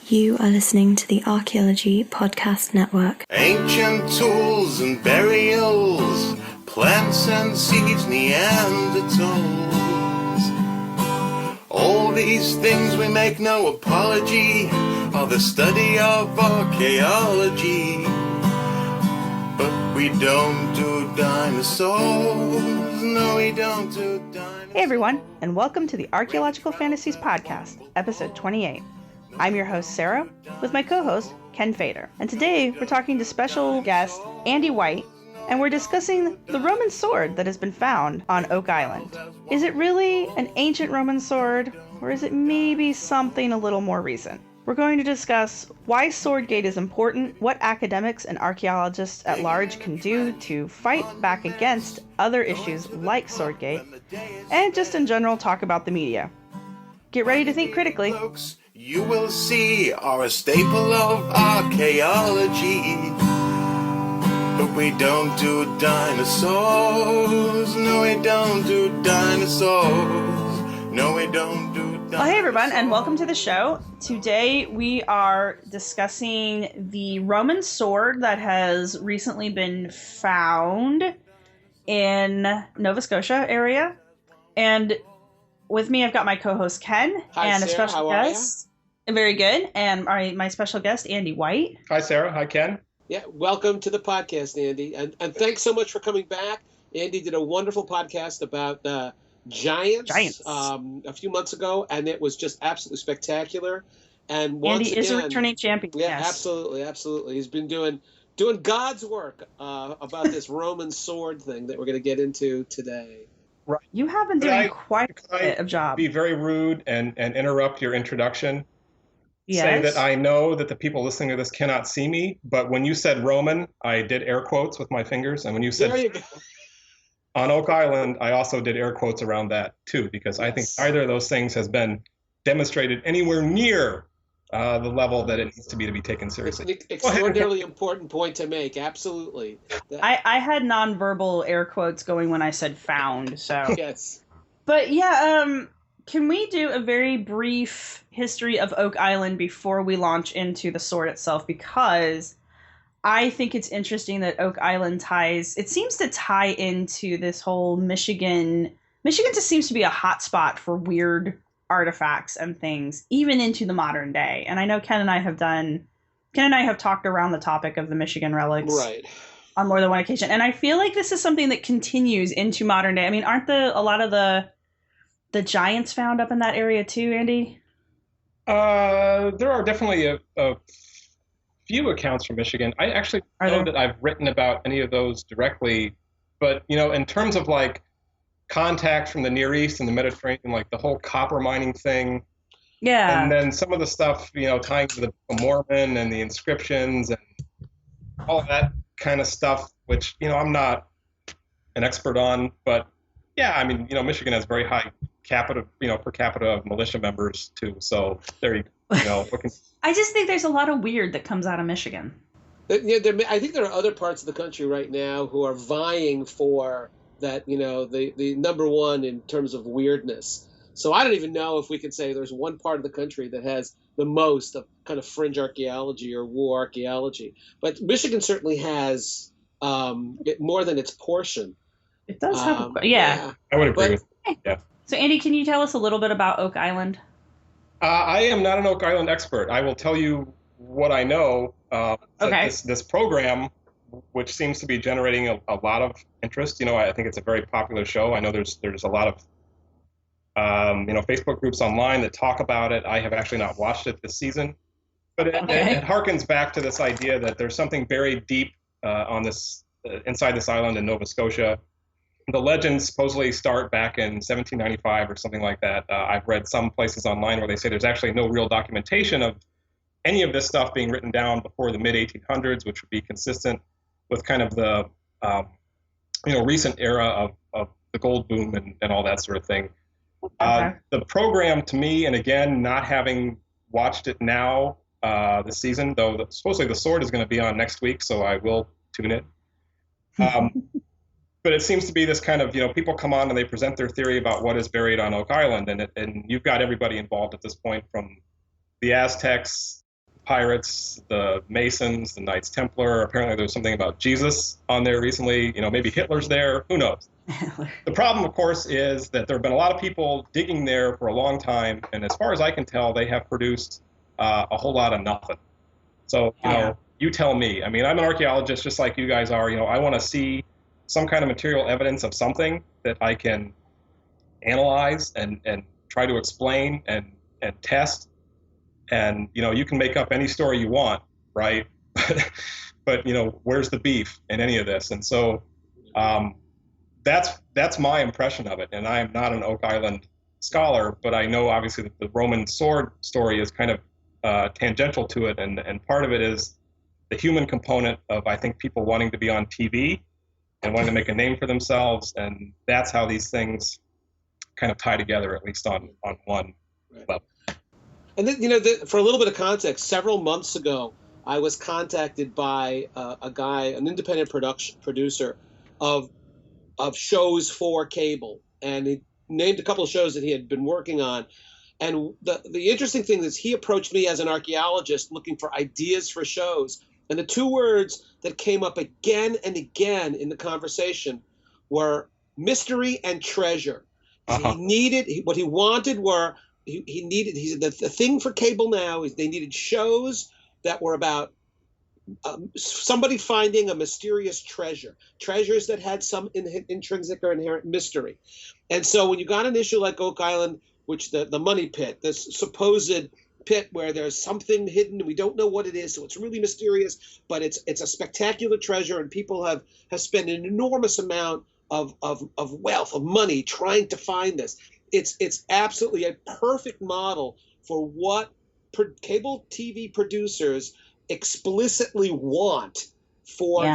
You are listening to the Archaeology Podcast Network. Ancient tools and burials, plants and seeds, Neanderthals. All these things we make no apology are the study of archaeology. But we don't do dinosaurs, no we don't do dinosaurs. Hey everyone, and welcome to the Archaeological Fantasies Podcast, episode 28. I'm your host, Sarah, with my co-host, Ken Fader. And today, we're talking to special guest, Andy White, and we're discussing the Roman sword that has been found on Oak Island. Is it really an ancient Roman sword, or is it maybe something a little more recent? We're going to discuss why Swordgate is important, what academics and archaeologists at large can do to fight back against other issues like Swordgate, and just in general talk about the media. Get ready to think critically. You will see are a staple of archaeology. But we don't do dinosaurs. No, we don't do dinosaurs. No, we don't do dinosaurs. Well, hey everyone, and welcome to the show. Today we are discussing the Roman sword that has recently been found in Nova Scotia area. And with me, I've got my co-host Ken. Hi, and Sarah. a special How guest. Very good. And my special guest, Andy White. Hi, Sarah. Hi, Ken. Yeah, welcome to the podcast, Andy. And thanks so much for coming back. Andy did a wonderful podcast about giants. A few months ago, and it was just absolutely spectacular. And once Andy is again, a returning champion. Yeah, yes. absolutely. He's been doing God's work about this Roman sword thing that we're going to get into today. Right. You have been doing quite a bit of job. Be very rude and interrupt your introduction. Yes. Say that I know that the people listening to this cannot see me, but when you said Roman, I did air quotes with my fingers, and when you said There you go. on Oak Island, I also did air quotes around that too, because I think either of those things has been demonstrated anywhere near the level that it needs to be taken seriously. It's an extraordinarily important point to make. Absolutely. I had nonverbal air quotes going when I said found. So Yes. But yeah, can we do a very brief history of Oak Island before we launch into the sword itself? Because I think it's interesting that Oak Island seems to tie into this whole Michigan. Michigan just seems to be a hot spot for weird artifacts and things, even into the modern day. And I know Ken and I have talked around the topic of the Michigan relics on more than one occasion. And I feel like this is something that continues into modern day. I mean, aren't a lot of the giants found up in that area too, Andy? There are definitely a few accounts from Michigan. I actually don't know that I've written about any of those directly, but in terms of like contact from the Near East and the Mediterranean, like the whole copper mining thing. Yeah. And then some of the stuff, tying to the Mormon and the inscriptions and all that kind of stuff, which, I'm not an expert on, but yeah, I mean, Michigan has very high per capita militia members too. So there you go. I just think there's a lot of weird that comes out of Michigan. Yeah, I think there are other parts of the country right now who are vying for that, the number one in terms of weirdness. So I don't even know if we could say there's one part of the country that has the most of kind of fringe archaeology or war archaeology. But Michigan certainly has more than its portion. It does have yeah. I would agree with yeah. So Andy, can you tell us a little bit about Oak Island? I am not an Oak Island expert. I will tell you what I know. Okay. This program, which seems to be generating a lot of interest. I think it's a very popular show. I know there's a lot of Facebook groups online that talk about it. I have actually not watched it this season, but it harkens back to this idea that there's something very deep on this inside this island in Nova Scotia. The legends supposedly start back in 1795 or something like that. I've read some places online where they say there's actually no real documentation of any of this stuff being written down before the mid-1800s, which would be consistent with kind of the recent era of the gold boom and all that sort of thing. The program, to me, and again, not having watched it now this season, though supposedly the sword is going to be on next week, so I will tune it. But it seems to be this kind of, people come on and they present their theory about what is buried on Oak Island, and you've got everybody involved at this point, from the Aztecs pirates, the Masons, the Knights Templar. Apparently there's something about Jesus on there recently. Maybe Hitler's there. Who knows? The problem, of course, is that there have been a lot of people digging there for a long time, and as far as I can tell, they have produced a whole lot of nothing. So, you tell me. I mean, I'm an archaeologist just like you guys are. I want to see some kind of material evidence of something that I can analyze and try to explain and test. And, you can make up any story you want, right? But where's the beef in any of this? And so that's my impression of it. And I am not an Oak Island scholar, but I know obviously that the Roman sword story is kind of tangential to it. And part of it is the human component of, I think, people wanting to be on TV and wanting to make a name for themselves. And that's how these things kind of tie together, at least on one level. And then, for a little bit of context, several months ago, I was contacted by a guy, an independent producer of shows for cable, and he named a couple of shows that he had been working on. And the interesting thing is he approached me as an archaeologist looking for ideas for shows. And the two words that came up again and again in the conversation were mystery and treasure. Uh-huh. What he wanted were, he said the thing for cable now is they needed shows that were about somebody finding a mysterious treasures that had some intrinsic or inherent mystery. And so when you got an issue like Oak Island, which the money pit, this supposed pit where there's something hidden and we don't know what it is, so it's really mysterious, but it's a spectacular treasure, and people have spent an enormous amount of wealth, of money trying to find this. It's absolutely a perfect model for what cable TV producers explicitly want for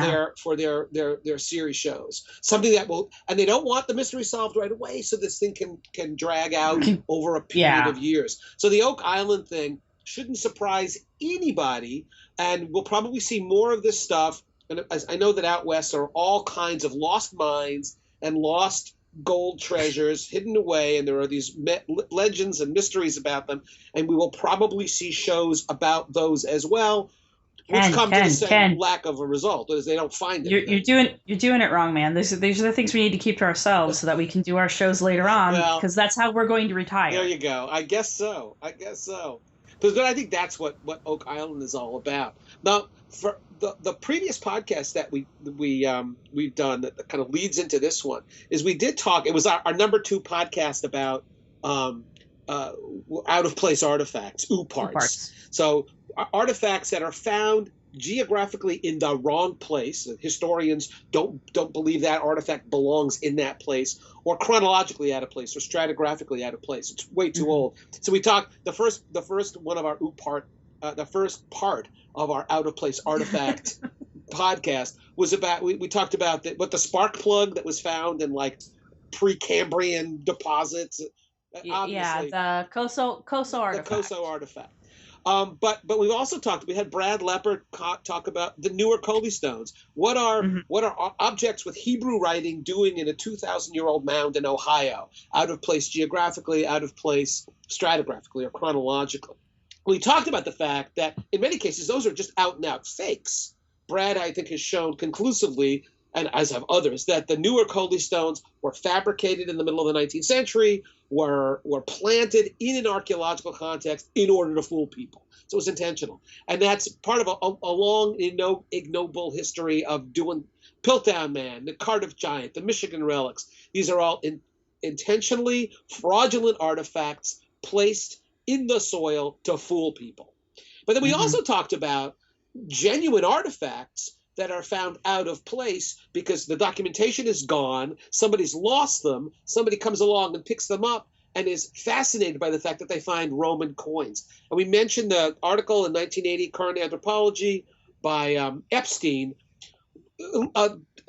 their series shows. Something that will, and they don't want the mystery solved right away, so this thing can drag out over a period of years. So the Oak Island thing shouldn't surprise anybody, and we'll probably see more of this stuff. And as I know that out west are all kinds of lost mines and lost gold treasures hidden away, and there are these legends and mysteries about them, and we will probably see shows about those as well, which come to the same lack of a result, as they don't find it. You're doing it wrong, man. These are the things we need to keep to ourselves so that we can do our shows later on, because that's how we're going to retire. There you go. I guess so. But I think that's what Oak Island is all about. Now, for the previous podcast that we've done that kind of leads into this one is we did talk. It was our number 2 podcast about out of place artifacts, parts. So artifacts that are found geographically in the wrong place. Historians don't believe that artifact belongs in that place, or chronologically out of place, or stratigraphically out of place. It's way too old. So we talked the first one of our the first part of our out of place artifact podcast was about we talked about what the spark plug that was found in like Precambrian deposits. Yeah, the Coso artifact. The Coso artifact. But we've also we had Brad Leopard talk about the newer Coley stones. What are objects with Hebrew writing doing in a 2,000-year-old mound in Ohio? Out of place geographically, out of place stratigraphically or chronologically. We talked about the fact that in many cases those are just out and out fakes. Brad, I think, has shown conclusively, and as have others, that the newer Coley stones were fabricated in the middle of the 19th century, were planted in an archaeological context in order to fool people. So it was intentional. And that's part of a long, ignoble history of doing Piltdown Man, the Cardiff Giant, the Michigan relics. These are all intentionally fraudulent artifacts placed in the soil to fool people. But then we also talked about genuine artifacts that are found out of place because the documentation is gone, somebody's lost them, somebody comes along and picks them up and is fascinated by the fact that they find Roman coins. And we mentioned the article in 1980, Current Anthropology, by Epstein,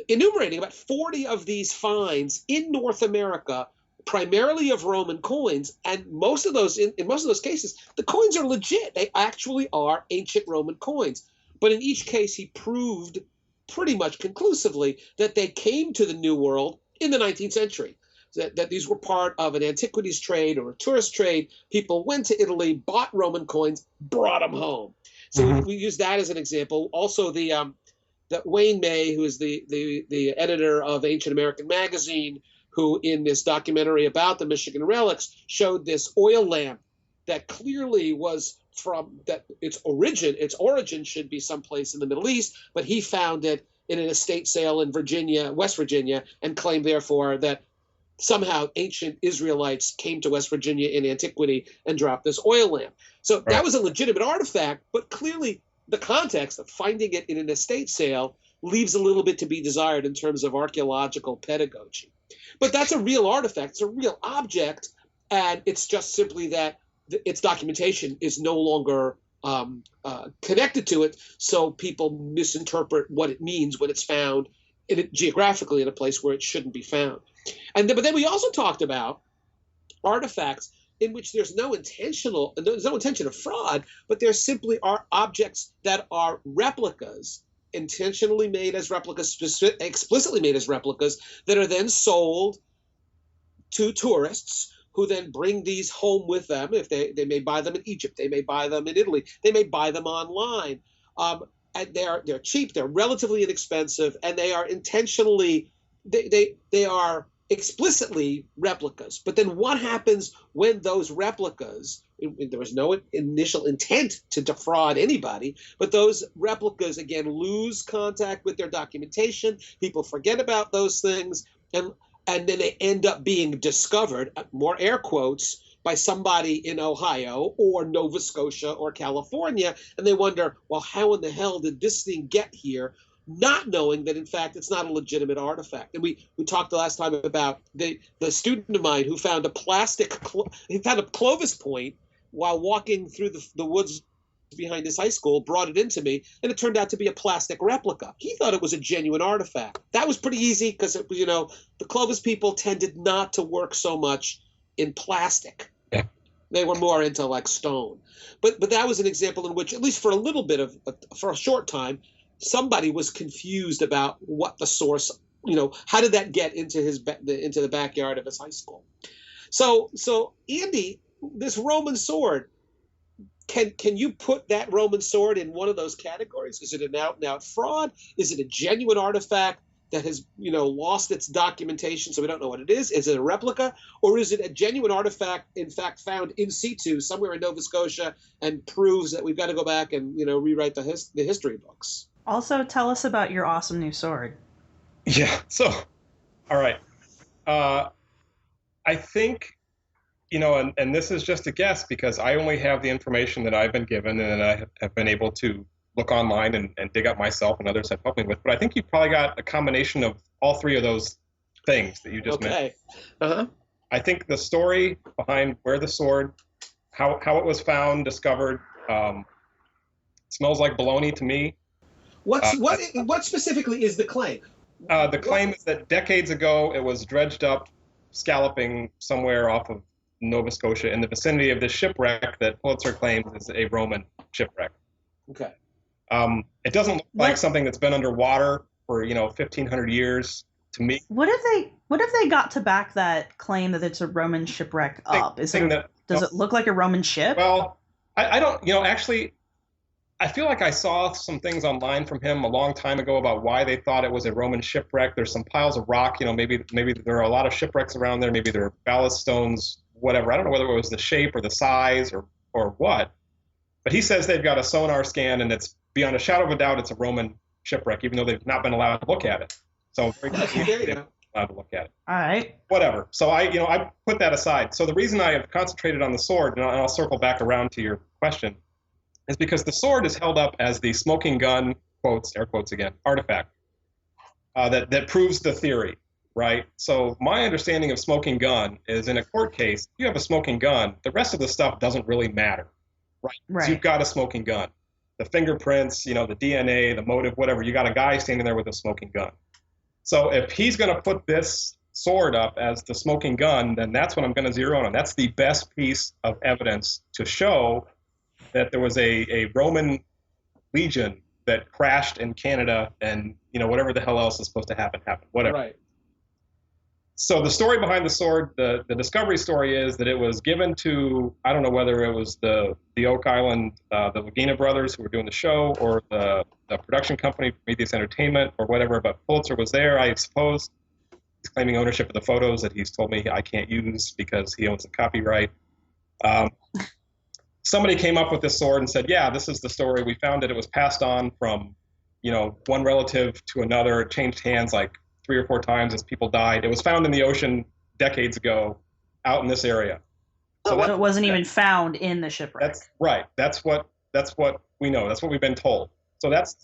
enumerating about 40 of these finds in North America, primarily of Roman coins, and most of those, in most of those cases, the coins are legit. They actually are ancient Roman coins. But in each case, he proved pretty much conclusively that they came to the New World in the 19th century, that these were part of an antiquities trade or a tourist trade. People went to Italy, bought Roman coins, brought them home. So we use that as an example. Also, that Wayne May, who is the editor of Ancient American Magazine, who in this documentary about the Michigan relics showed this oil lamp that clearly was from that its origin should be someplace in the Middle East, but he found it in an estate sale in West Virginia, and claimed therefore that somehow ancient Israelites came to West Virginia in antiquity and dropped this oil lamp. So that was a legitimate artifact, but clearly the context of finding it in an estate sale leaves a little bit to be desired in terms of archaeological pedagogy. But that's a real artifact. It's a real object, and it's just simply that its documentation is no longer connected to it, so people misinterpret what it means when it's found geographically in a place where it shouldn't be found. But then we also talked about artifacts in which there's no intention of fraud, but there simply are objects that are replicas, intentionally made as replicas, explicitly made as replicas, that are then sold to tourists who then bring these home with them. If they may buy them in Egypt, they may buy them in Italy, they may buy them online. And they're cheap, they're relatively inexpensive, and they are intentionally, they are explicitly replicas. But then what happens when those replicas, there was no initial intent to defraud anybody, but those replicas again lose contact with their documentation, people forget about those things, and then they end up being discovered, more air quotes, by somebody in Ohio or Nova Scotia or California, and they wonder, well, how in the hell did this thing get here? Not knowing that, in fact, it's not a legitimate artifact. And we talked the last time about the student of mine who found a Clovis point while walking through the woods behind his high school, brought it into me, and it turned out to be a plastic replica. He thought it was a genuine artifact. That was pretty easy because, the Clovis people tended not to work so much in plastic. Yeah. They were more into like stone. But that was an example in which, at least for a little bit for a short time, somebody was confused about what the source, how did that get into into the backyard of his high school? So Andy, this Roman sword, can you put that Roman sword in one of those categories? Is it an out and out fraud? Is it a genuine artifact that has lost its documentation, so we don't know what it is? Is it a replica, or is it a genuine artifact, in fact, found in situ somewhere in Nova Scotia, and proves that we've got to go back and rewrite the history books? Also, tell us about your awesome new sword. Yeah. So, all right. I think, and this is just a guess because I only have the information that I've been given and I have been able to look online and dig up myself, and others have helped me with. But I think you've probably got a combination of all three of those things that you just mentioned. Uh-huh. I think the story behind where the sword, how it was found, discovered, smells like baloney to me. What specifically is the claim? The claim is that decades ago it was dredged up, scalloping somewhere off of Nova Scotia in the vicinity of this shipwreck that Pulitzer claims is a Roman shipwreck. Okay. It doesn't look like something that's been underwater for 1,500 years to me. What if they got to back that claim that it's a Roman shipwreck up? Does it look like a Roman ship? Well, I don't. Actually, I feel like I saw some things online from him a long time ago about why they thought it was a Roman shipwreck. There's some piles of rock. Maybe there are a lot of shipwrecks around there. Maybe there are ballast stones, whatever. I don't know whether it was the shape or the size or what. But he says they've got a sonar scan, and it's beyond a shadow of a doubt it's a Roman shipwreck, even though they've not been allowed to look at it. So very allowed to look at it. All right. Whatever. So I put that aside. So the reason I have concentrated on the sword, and I'll circle back around to your question, is because the sword is held up as the smoking gun, quotes, air quotes again, artifact that proves the theory, right? So my understanding of smoking gun is in a court case, if you have a smoking gun, the rest of the stuff doesn't really matter, right? So you've got a smoking gun. The fingerprints, the DNA, the motive, whatever, you got a guy standing there with a smoking gun. So if he's going to put this sword up as the smoking gun, then that's what I'm going to zero in on. That's the best piece of evidence to show that there was a Roman legion that crashed in Canada, and whatever the hell else is supposed to happen, whatever. Right. So the story behind the sword, the discovery story is that it was given to, I don't know whether it was the Oak Island, the Lagina brothers who were doing the show, or the production company, Prometheus Entertainment, or whatever, but Pulitzer was there, I suppose. He's claiming ownership of the photos that he's told me I can't use because he owns the copyright. Somebody came up with this sword and said, yeah, this is the story. We found that it was passed on from, one relative to another. It changed hands like 3 or 4 times as people died. It was found in the ocean decades ago out in this area. So it wasn't even found in the shipwreck. That's right. That's what we know. That's what we've been told. So that's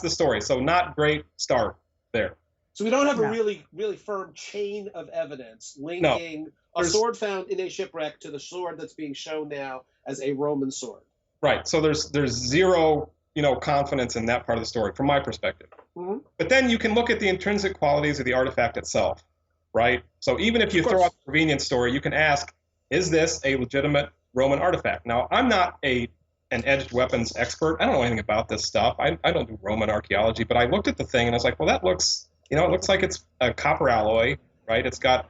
the story. So not great start there. So we don't have a really, really firm chain of evidence linking a sword found in a shipwreck to the sword that's being shown now as a Roman sword. Right. So there's zero, confidence in that part of the story from my perspective. Mm-hmm. But then you can look at the intrinsic qualities of the artifact itself, right? So even if you throw out the convenience story, you can ask, is this a legitimate Roman artifact? Now, I'm not an edged weapons expert. I don't know anything about this stuff. I don't do Roman archaeology, but I looked at the thing and I was like, well, that looks, it looks like it's a copper alloy, right? It's got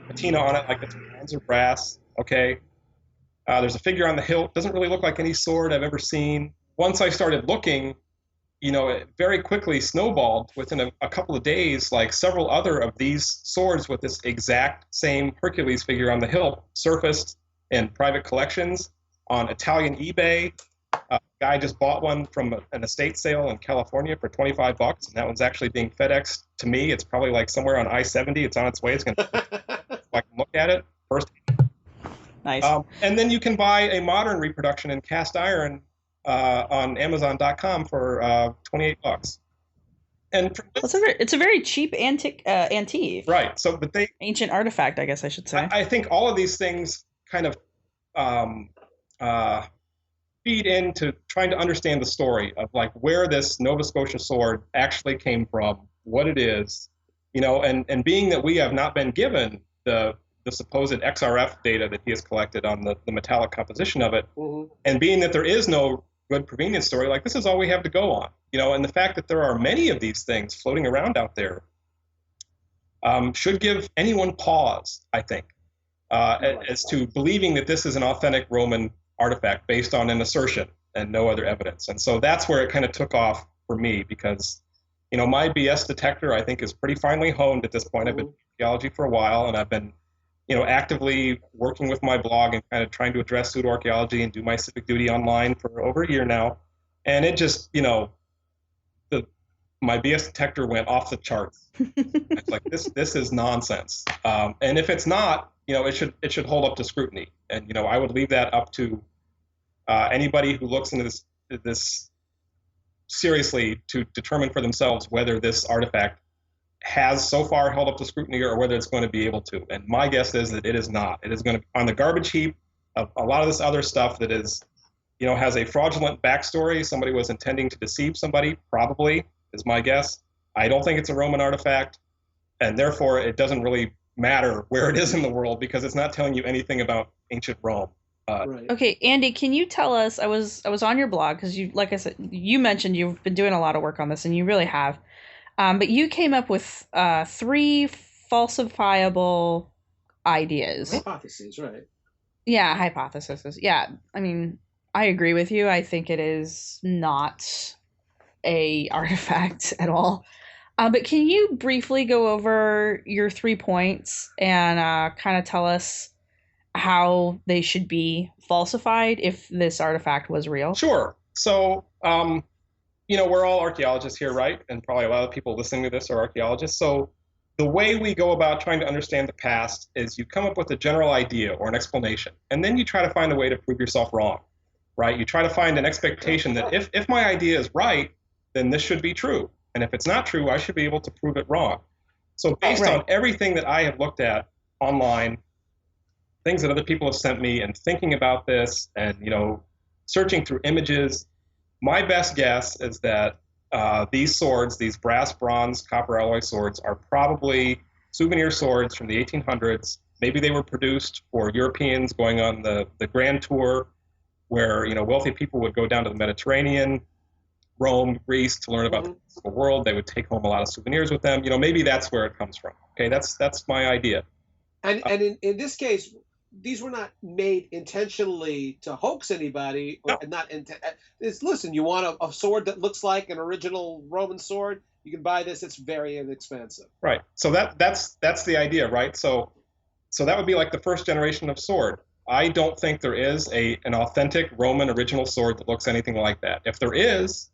patina on it, like it's bronze or brass, okay? There's a figure on the hilt. Doesn't really look like any sword I've ever seen. Once I started looking, it very quickly snowballed within a couple of days, like several other of these swords with this exact same Hercules figure on the hilt surfaced in private collections on Italian eBay. A guy just bought one from an estate sale in California for $25, and that one's actually being FedExed to me. It's probably like somewhere on I-70. It's on its way. It's going to I can look at it first. Nice. And then you can buy a modern reproduction in cast iron on Amazon.com for $28. And it's a very cheap antique. Right. So, but ancient artifact, I guess I should say. I think all of these things kind of feed into trying to understand the story of like where this Nova Scotia sword actually came from, what it is, and being that we have not been given the supposed XRF data that he has collected on the metallic composition of it, mm-hmm. and being that there is no good provenience story, like this is all we have to go on, and the fact that there are many of these things floating around out there should give anyone pause, I think, as to believing that this is an authentic Roman artifact based on an assertion and no other evidence. And so that's where it kind of took off for me because, my BS detector, I think, is pretty finely honed at this point. I've been in archaeology for a while, and I've been, actively working with my blog and kind of trying to address pseudo-archaeology and do my civic duty online for over a year now. And it just, my BS detector went off the charts. It's like, this is nonsense. And if it's not, it should hold up to scrutiny. And, I would leave that up to anybody who looks into this seriously to determine for themselves whether this artifact has so far held up to scrutiny or whether it's going to be able to. And my guess is that it is not. It is going to be on the garbage heap of a lot of this other stuff that is, has a fraudulent backstory. Somebody was intending to deceive somebody, probably, is my guess. I don't think it's a Roman artifact, and therefore it doesn't really matter where it is in the world because it's not telling you anything about ancient Rome. Right. Okay, Andy, can you tell us? I was on your blog because you, like I said, you mentioned you've been doing a lot of work on this, and you really have. But you came up with 3 falsifiable ideas. Hypotheses, right? Yeah, hypotheses. Yeah, I mean, I agree with you. I think it is not a artifact at all. But can you briefly go over your 3 points and kind of tell us how they should be falsified if this artifact was real? Sure. So, we're all archaeologists here, right? And probably a lot of people listening to this are archaeologists. So the way we go about trying to understand the past is you come up with a general idea or an explanation, and then you try to find a way to prove yourself wrong, right? You try to find an expectation that if my idea is right, then this should be true. And if it's not true, I should be able to prove it wrong. So based on everything that I have looked at online, things that other people have sent me, and thinking about this and, searching through images, my best guess is that these swords, these brass, bronze, copper alloy swords, are probably souvenir swords from the 1800s. Maybe they were produced for Europeans going on the Grand Tour, where wealthy people would go down to the Mediterranean, Rome, Greece, to learn about the physical world. They would take home a lot of souvenirs with them. Maybe that's where it comes from. Okay, that's my idea. And in this case, these were not made intentionally to hoax anybody, or not. Listen, you want a sword that looks like an original Roman sword? You can buy this. It's very inexpensive. Right. So that's the idea, right? So that would be like the first generation of sword. I don't think there is an authentic Roman original sword that looks anything like that. If there is,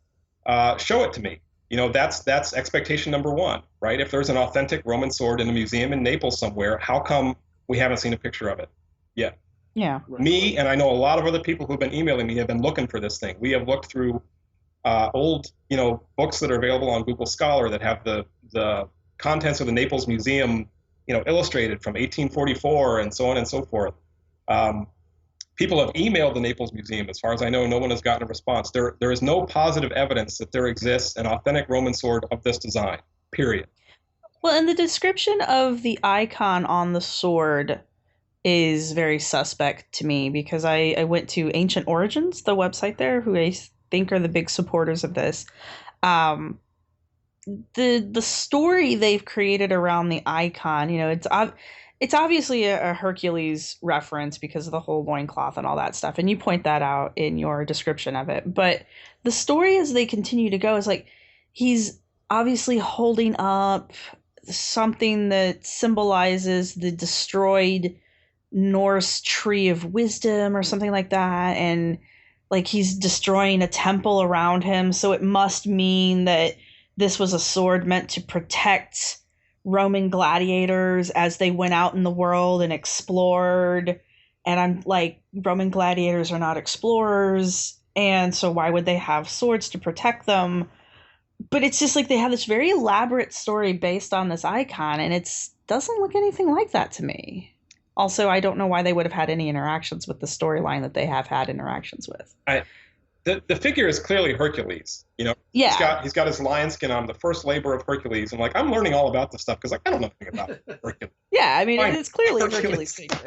show it to me. That's expectation number one, right? If there's an authentic Roman sword in a museum in Naples somewhere, how come we haven't seen a picture of it yet? Yeah. Me, and I know a lot of other people who've been emailing me, have been looking for this thing. We have looked through old, books that are available on Google Scholar that have the contents of the Naples Museum, illustrated from 1844 and so on and so forth. People have emailed the Naples Museum. As far as I know, no one has gotten a response. There is no positive evidence that there exists an authentic Roman sword of this design, period. Well, and the description of the icon on the sword is very suspect to me, because I went to Ancient Origins, the website there, who I think are the big supporters of this. The story they've created around the icon, it's obviously a Hercules reference because of the whole loincloth and all that stuff. And you point that out in your description of it. But the story as they continue to go is like, he's obviously holding up something that symbolizes the destroyed Norse tree of wisdom or something like that. And like he's destroying a temple around him. So it must mean that this was a sword meant to protect Roman gladiators as they went out in the world and explored. And I'm like, Roman gladiators are not explorers, and so why would they have swords to protect them? But it's just like they have this very elaborate story based on this icon, and it doesn't look anything like that to me. Also, I don't know why they would have had any interactions with the storyline that they have had interactions with. The figure is clearly Hercules, Yeah. He's got his lion skin on, the first labor of Hercules, and I'm learning all about this stuff because I don't know anything about Hercules. Yeah, I mean, Fine. it's clearly a Hercules figure.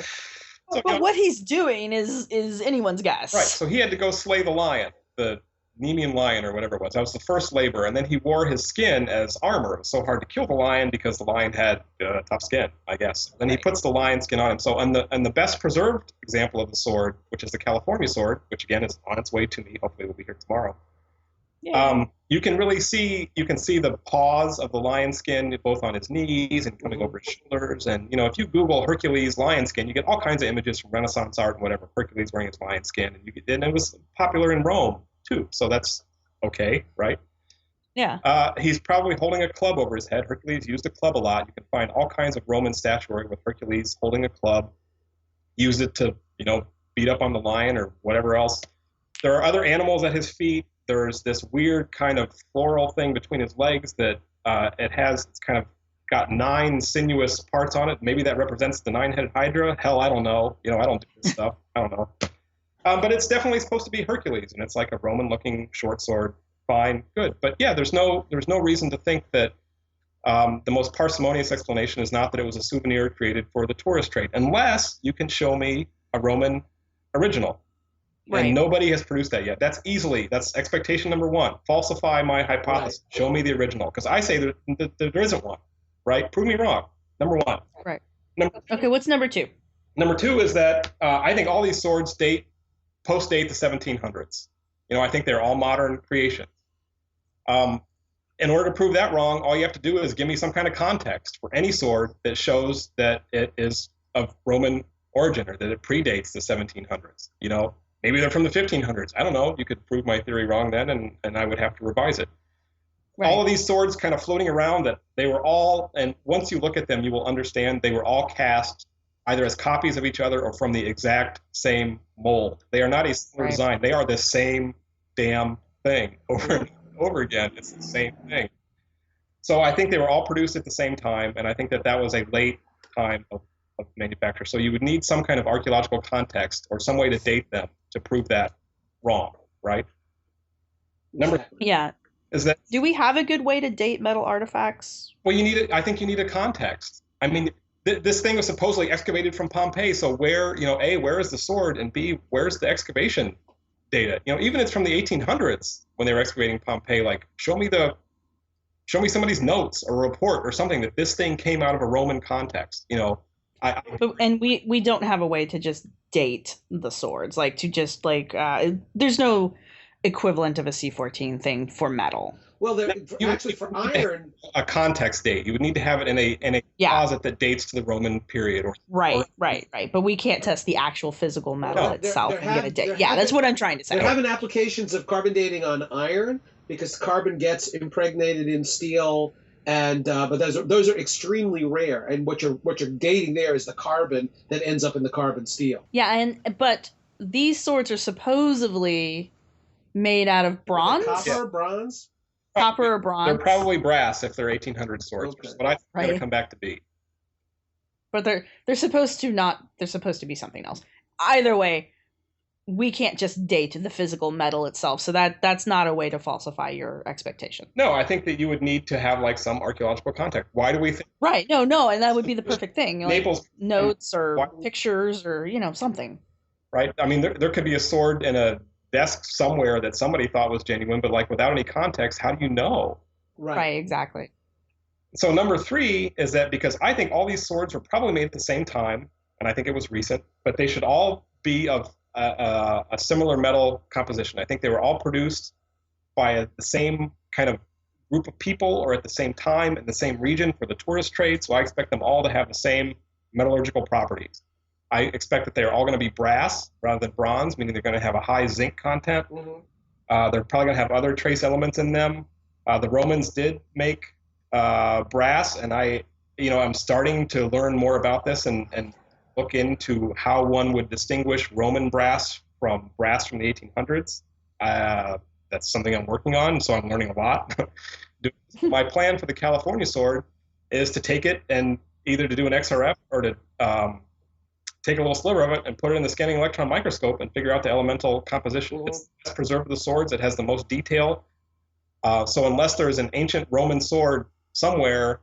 So, But what he's doing is anyone's guess. right, so he had to go slay the lion, the Nemean lion or whatever it was. That was the first labor, and then he wore his skin as armor. It was so hard to kill the lion because the lion had tough skin, I guess. Then he puts the lion skin on him. So, and the best preserved example of the sword, which is the California sword, which again is on its way to me. Hopefully, we'll be here tomorrow. Yeah. You can see the paws of the lion skin both on his knees and coming over his shoulders. And if you Google Hercules lion skin, you get all kinds of images from Renaissance art and whatever. Hercules wearing his lion skin, and it was popular in Rome too. So that's okay, right? Yeah. He's probably holding a club over his head. Hercules used a club a lot. You can find all kinds of Roman statuary with Hercules holding a club, use it to beat up on the lion or whatever else. There are other animals at his feet. There's this weird kind of floral thing between his legs that it's kind of got 9 sinuous parts on it. Maybe that represents the 9-headed Hydra. Hell, I don't know. I don't do this stuff. I don't know. But it's definitely supposed to be Hercules, and it's like a Roman-looking short sword. Fine, good. But yeah, there's no reason to think that the most parsimonious explanation is not that it was a souvenir created for the tourist trade, unless you can show me a Roman original. Right. And nobody has produced that yet. That's expectation number one. Falsify my hypothesis. Right. Show me the original. Because I say that there isn't one. Right? Prove me wrong. Number one. Right. Okay, what's number two? Number two is that I think all these swords post-date the 1700s. I think they're all modern creations. In order to prove that wrong, all you have to do is give me some kind of context for any sword that shows that it is of Roman origin or that it predates the 1700s. Maybe they're from the 1500s. I don't know. You could prove my theory wrong then, and I would have to revise it. Right. All of these swords kind of floating around, that they were all, and once you look at them, you will understand they were all cast either as copies of each other or from the exact same mold. They are not a similar design. They are the same damn thing over and over again. It's the same thing. So I think they were all produced at the same time, and I think that was a late time of manufacture. So you would need some kind of archaeological context or some way to date them to prove that wrong, right? Yeah. Is that, do we have a good way to date metal artifacts? Well, I think you need a context. I mean, this thing was supposedly excavated from Pompeii, so where is the sword, and B, where's the excavation data? Even if it's from the 1800s, when they were excavating Pompeii, like, show me somebody's notes or report or something that this thing came out of a Roman context. And we don't have a way to just date the swords, like to just like there's no equivalent of a C14 thing for metal. Well, actually for iron, a context date. You would need to have it in a closet that dates to the Roman period. Right. But we can't test the actual physical metal itself and get a date. Yeah, that's what I'm trying to say. There have been applications of carbon dating on iron because carbon gets impregnated in steel, and but those are extremely rare. And what you're dating there is the carbon that ends up in the carbon steel. Yeah, but these swords are supposedly made out of bronze. Copper, bronze. Copper or bronze? They're probably brass if they're 1800 swords, which is what I think they're going to come back to be. But they're supposed to be something else. Either way, we can't just date the physical metal itself, so that's not a way to falsify your expectation. No, I think that you would need to have like some archaeological context. Why do we think? Right? No, and that would be the perfect thing. Like Naples notes or pictures or something. Right. I mean, there could be a sword in a desk somewhere that somebody thought was genuine, but like without any context, how do you know? Right, exactly. So number 3 is that because I think all these swords were probably made at the same time, and I think it was recent, but they should all be of a similar metal composition. I think they were all produced by the same kind of group of people or at the same time in the same region for the tourist trade, so I expect them all to have the same metallurgical properties. I expect that they're all going to be brass rather than bronze, meaning they're going to have a high zinc content. Mm-hmm. They're probably going to have other trace elements in them. The Romans did make brass, and I'm starting to learn more about this and look into how one would distinguish Roman brass from the 1800s. That's something I'm working on, so I'm learning a lot. My plan for the California sword is to take it and either to do an XRF or to take a little sliver of it and put it in the scanning electron microscope and figure out the elemental composition. Mm-hmm. It's the best preserved of the swords. It has the most detail. So unless there's an ancient Roman sword somewhere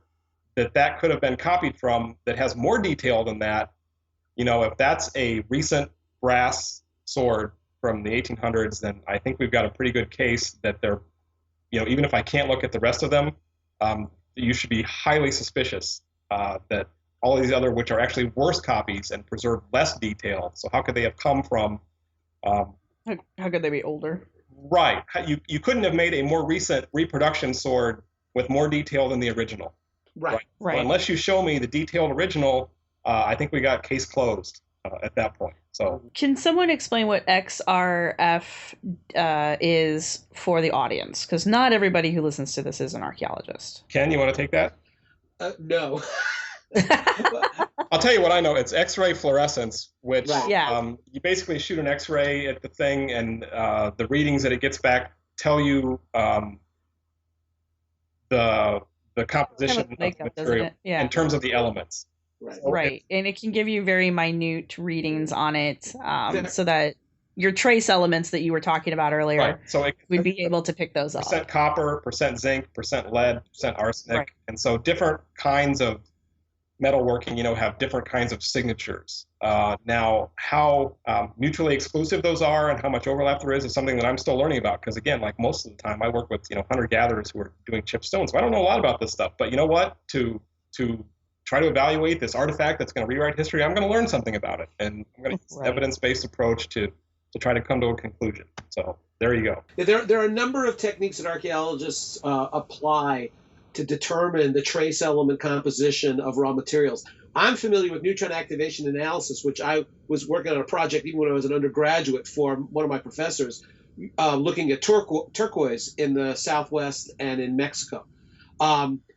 that could have been copied from that has more detail than that, if that's a recent brass sword from the 1800s, then I think we've got a pretty good case that they're, even if I can't look at the rest of them, you should be highly suspicious that all of these other, which are actually worse copies and preserve less detail. So how could they have come from? How could they be older? Right. You couldn't have made a more recent reproduction sword with more detail than the original. Right. Right. So unless you show me the detailed original, I think we got case closed at that point. So can someone explain what XRF is for the audience? Because not everybody who listens to this is an archaeologist. Ken, you want to take that? No. I'll tell you what I know. It's X-ray fluorescence, which you basically shoot an X-ray at the thing, and the readings that it gets back tell you the composition of the material in terms of the elements. Right. So right, and it can give you very minute readings on it, so that your trace elements that you were talking about earlier, right. So we'd be able to pick those up. Percent copper, percent zinc, percent lead, percent arsenic, right. And so different kinds of metalworking, have different kinds of signatures. Now, how mutually exclusive those are and how much overlap there is something that I'm still learning about. Because again, like most of the time, I work with hunter-gatherers who are doing chipped stone, so I don't know a lot about this stuff. But you know what? To try to evaluate this artifact that's going to rewrite history, I'm going to learn something about it, and I'm going to use an evidence-based approach to try to come to a conclusion. So there you go. There are a number of techniques that archaeologists apply to determine the trace element composition of raw materials. I'm familiar with neutron activation analysis, which I was working on a project even when I was an undergraduate for one of my professors, looking at turquoise in the Southwest and in Mexico.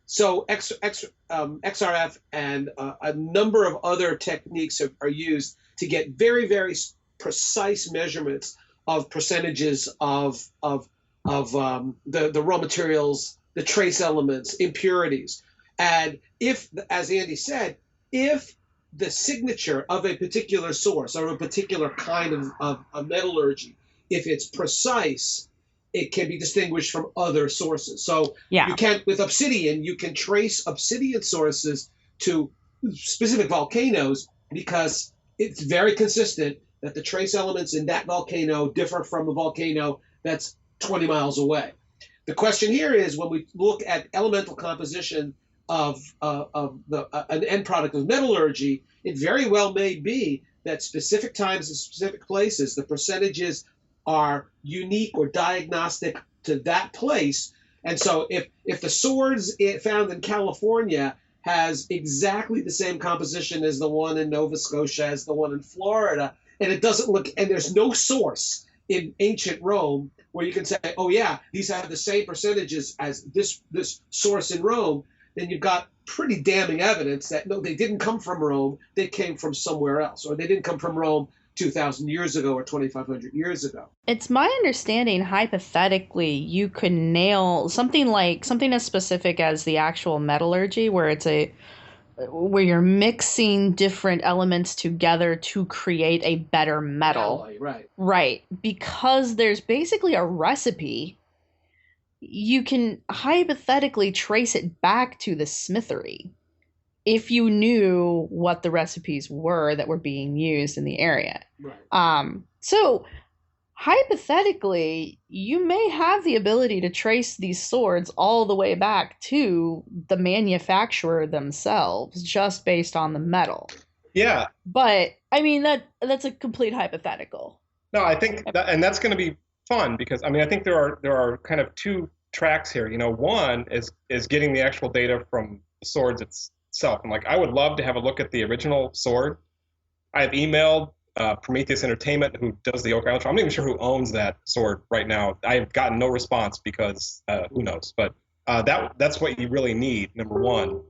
So XRF and a number of other techniques are used to get very, very precise measurements of percentages of the raw materials, the trace elements, impurities. And if, as Andy said, if the signature of a particular source or a particular kind of metallurgy, if it's precise, it can be distinguished from other sources. So you can, with obsidian, you can trace obsidian sources to specific volcanoes because it's very consistent that the trace elements in that volcano differ from the volcano that's 20 miles away. The question here is, when we look at elemental composition of an end product of metallurgy, it very well may be that specific times and specific places, the percentages are unique or diagnostic to that place. And so if the swords found in California has exactly the same composition as the one in Nova Scotia, as the one in Florida, and it doesn't look, and there's no source in ancient Rome where you can say, oh yeah, these have the same percentages as this source in Rome, then you've got pretty damning evidence that no, they didn't come from Rome, they came from somewhere else, or they didn't come from Rome 2,000 years ago or 2,500 years ago. It's my understanding, hypothetically, you could nail something as specific as the actual metallurgy, where where you're mixing different elements together to create a better metal. Alloy, right. Right. Because there's basically a recipe, you can hypothetically trace it back to the smithery if you knew what the recipes were that were being used in the area. Right. So hypothetically, you may have the ability to trace these swords all the way back to the manufacturer themselves, just based on the metal. Yeah. But I mean, that's a complete hypothetical. No, I think and that's going to be fun, because I mean, I think there are kind of two tracks here. You know, one is getting the actual data from the swords itself. And like, I would love to have a look at the original sword. I have emailed Prometheus Entertainment, who does the Oak Island. I'm not even sure who owns that sword right now. I have gotten no response because who knows. But that's what you really need, number one.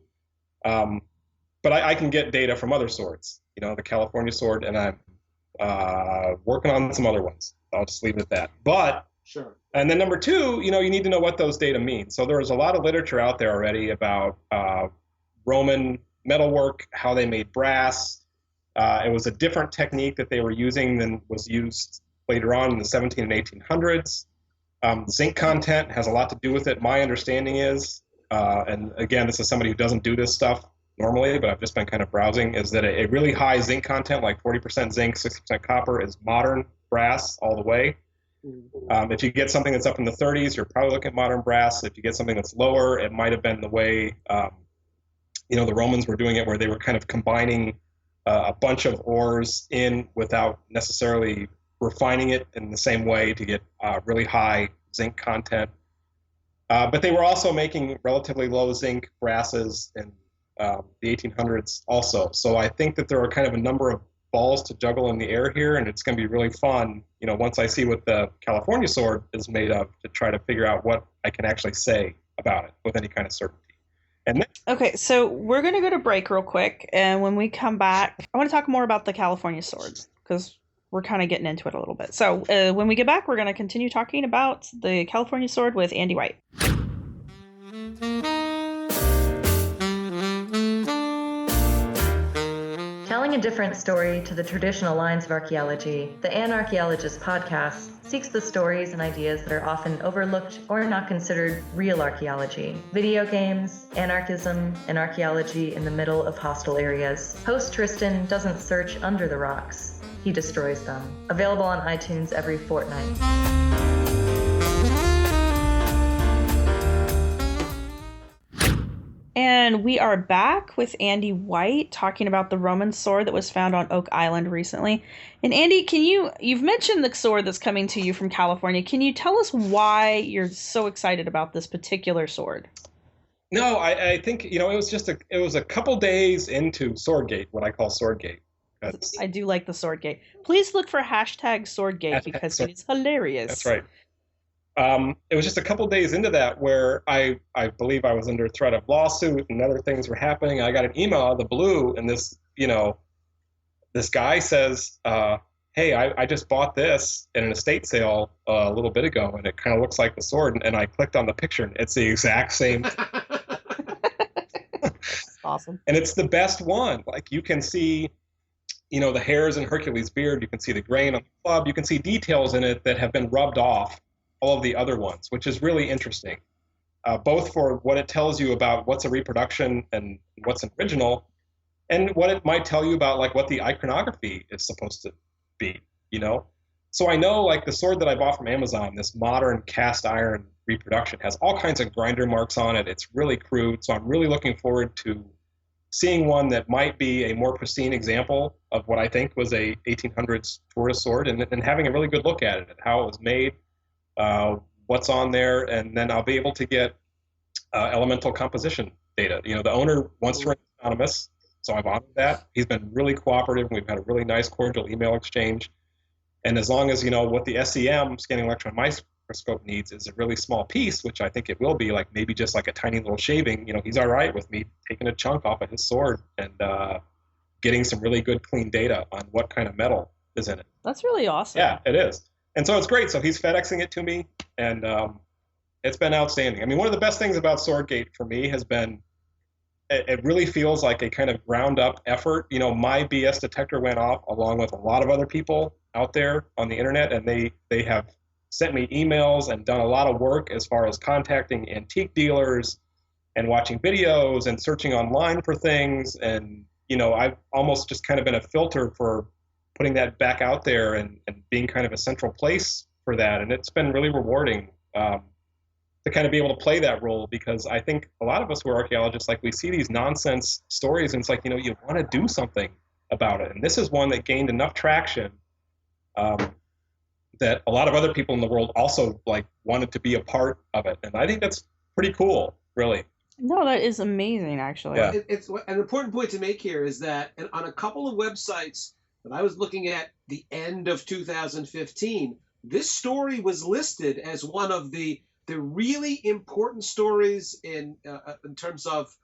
But I can get data from other swords. You know, the California sword, and I'm working on some other ones. I'll just leave it at that. But sure. And then number two, you know, you need to know what those data mean. So there is a lot of literature out there already about Roman metalwork, how they made brass. It was a different technique that they were using than was used later on in the 17 and 1800s. Zinc content has a lot to do with it. My understanding is, and again, this is somebody who doesn't do this stuff normally, but I've just been kind of browsing, is that a really high zinc content, like 40% zinc, 60% copper, is modern brass all the way. If you get something that's up in the 30s, you're probably looking at modern brass. If you get something that's lower, it might have been the way, you know, the Romans were doing it, where they were kind of combining a bunch of ores in without necessarily refining it in the same way to get really high zinc content. But they were also making relatively low zinc brasses in the 1800s also. So I think that there are kind of a number of balls to juggle in the air here, and it's going to be really fun, you know, once I see what the California sword is made of, to try to figure out what I can actually say about it with any kind of certainty. And then, okay, so we're going to go to break real quick, and when we come back, I want to talk more about the California sword, because we're kind of getting into it a little bit. So when we get back, we're going to continue talking about the California sword with Andy White. Telling a different story to the traditional lines of archaeology, the Archaeologist podcast seeks the stories and ideas that are often overlooked or not considered real archaeology. Video games, anarchism, and archaeology in the middle of hostile areas. Host Tristan doesn't search under the rocks, he destroys them. Available on iTunes every fortnight. And we are back with Andy White talking about the Roman sword that was found on Oak Island recently. And Andy, you've mentioned the sword that's coming to you from California. Can you tell us why you're so excited about this particular sword? No, I think, you know, it was a couple days into Swordgate, what I call Swordgate. I do like the Swordgate. Please look for hashtag Swordgate because it is hilarious. That's right. It was just a couple days into that where I believe I was under threat of lawsuit and other things were happening. I got an email out of the blue, and this guy says, hey, I just bought this in an estate sale a little bit ago, and it kind of looks like the sword. And I clicked on the picture, and it's the exact same. Awesome. And it's the best one. Like, you can see, you know, the hairs in Hercules' beard. You can see the grain on the club. You can see details in it that have been rubbed off all of the other ones, which is really interesting, both for what it tells you about what's a reproduction and what's an original, and what it might tell you about, like, what the iconography is supposed to be, you know? So I know, like, the sword that I bought from Amazon, this modern cast iron reproduction, has all kinds of grinder marks on it. It's really crude. So I'm really looking forward to seeing one that might be a more pristine example of what I think was a 1800s tourist sword, and having a really good look at it, at how it was made, what's on there, and then I'll be able to get elemental composition data. The owner wants to remain anonymous, so I've honored that. He's been really cooperative. We've had a really nice, cordial email exchange. And as long as, what the SEM, scanning electron microscope, needs is a really small piece, which I think it will be, like maybe just like a tiny little shaving, he's all right with me taking a chunk off of his sword and getting some really good, clean data on what kind of metal is in it. That's really awesome. Yeah, it is. And so it's great. So he's FedExing it to me, and it's been outstanding. I mean, one of the best things about Swordgate for me has been it really feels like a kind of ground-up effort. My BS detector went off along with a lot of other people out there on the internet, and they have sent me emails and done a lot of work as far as contacting antique dealers and watching videos and searching online for things. And, I've almost just kind of been a filter for putting that back out there and being kind of a central place for that. And it's been really rewarding to kind of be able to play that role, because I think a lot of us who are archaeologists, like, we see these nonsense stories and it's like, you want to do something about it. And this is one that gained enough traction that a lot of other people in the world also wanted to be a part of it. And I think that's pretty cool, really. No, that is amazing, actually. Yeah. It's an important point to make here is that on a couple of websites that I was looking at the end of 2015, this story was listed as one of the really important stories in terms of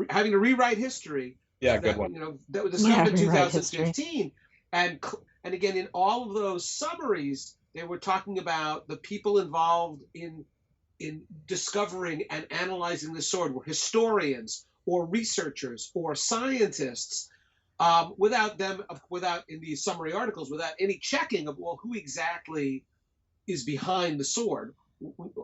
having to rewrite history. Yeah, good one. That was discovered in 2015, and again in all of those summaries, they were talking about the people involved in discovering and analyzing the sword were historians or researchers or scientists. Without in these summary articles, without any checking of who exactly is behind the sword.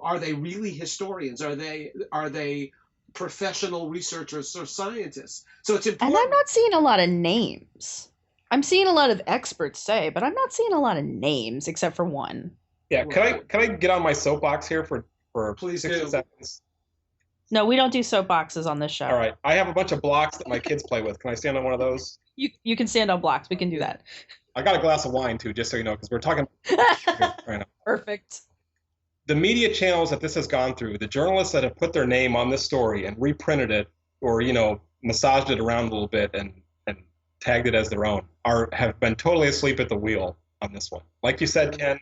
Are they really historians? Are they professional researchers or scientists? So it's important. And I'm not seeing a lot of names. I'm seeing a lot of experts say, but I'm not seeing a lot of names except for one. Yeah, can I get on my soapbox here for Please 60 do. seconds? No, we don't do soapboxes on this show. All right. I have a bunch of blocks that my kids play with. Can I stand on one of those? You can stand on blocks. We can do that. I got a glass of wine too, just so you know, because we're talking right now. Perfect. The media channels that this has gone through, the journalists that have put their name on this story and reprinted it, or massaged it around a little bit and tagged it as their own, have been totally asleep at the wheel on this one. Like you said, Ken,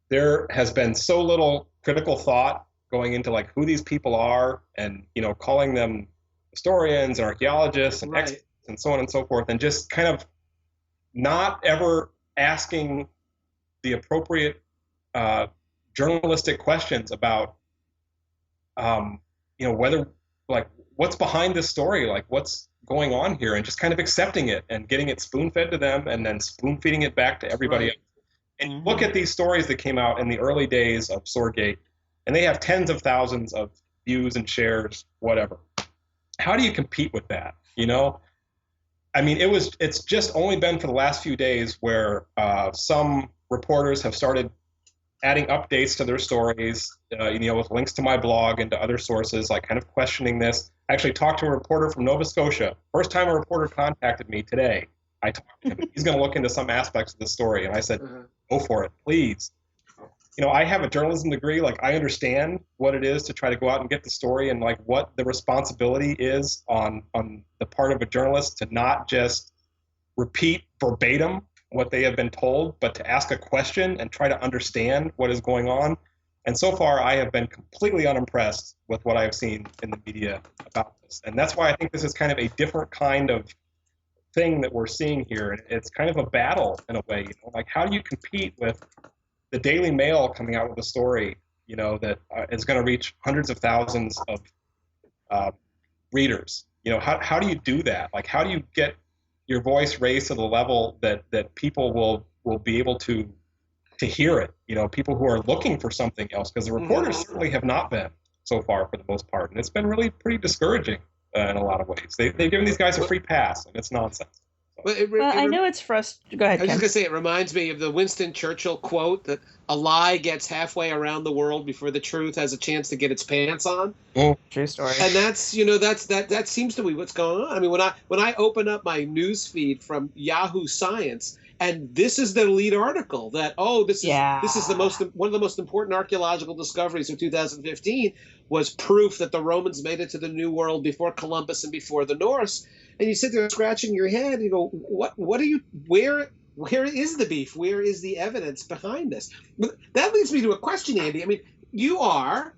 there has been so little critical thought going into who these people are, and calling them historians and archaeologists and experts and so on and so forth, and just kind of not ever asking the appropriate journalistic questions about whether what's behind this story, what's going on here, and just kind of accepting it and getting it spoon-fed to them and then spoon-feeding it back to everybody else. And look at these stories that came out in the early days of Swordgate, and they have tens of thousands of views and shares, whatever. How do you compete with that? I mean, it's just only been for the last few days where some reporters have started adding updates to their stories, with links to my blog and to other sources, kind of questioning this. I actually talked to a reporter from Nova Scotia. First time a reporter contacted me today, I talked to him. He's going to look into some aspects of the story. And I said, go for it, please. I have a journalism degree. I understand what it is to try to go out and get the story, and what the responsibility is on the part of a journalist to not just repeat verbatim what they have been told, but to ask a question and try to understand what is going on. And so far, I have been completely unimpressed with what I've seen in the media about this. And that's why I think this is kind of a different kind of thing that we're seeing here. It's kind of a battle in a way. How do you compete with the Daily Mail coming out with a story, that is going to reach hundreds of thousands of readers? How do you do that? How do you get your voice raised to the level that people will be able to hear it? People who are looking for something else, because the reporters certainly have not been so far for the most part, and it's been really pretty discouraging in a lot of ways. They've given these guys a free pass, and it's nonsense. I know it's frustrating. Go ahead, I was Ken. just going to say, it reminds me of the Winston Churchill quote that a lie gets halfway around the world before the truth has a chance to get its pants on. True story. And that's, that seems to be what's going on. I mean, when I open up my news feed from Yahoo Science, and this is the lead article that, this is one of the most important archaeological discoveries of 2015 was proof that the Romans made it to the New World before Columbus and before the Norse. And you sit there scratching your head and you go, what are you, where is the beef? Where is the evidence behind this? But that leads me to a question, Andy. I mean, you're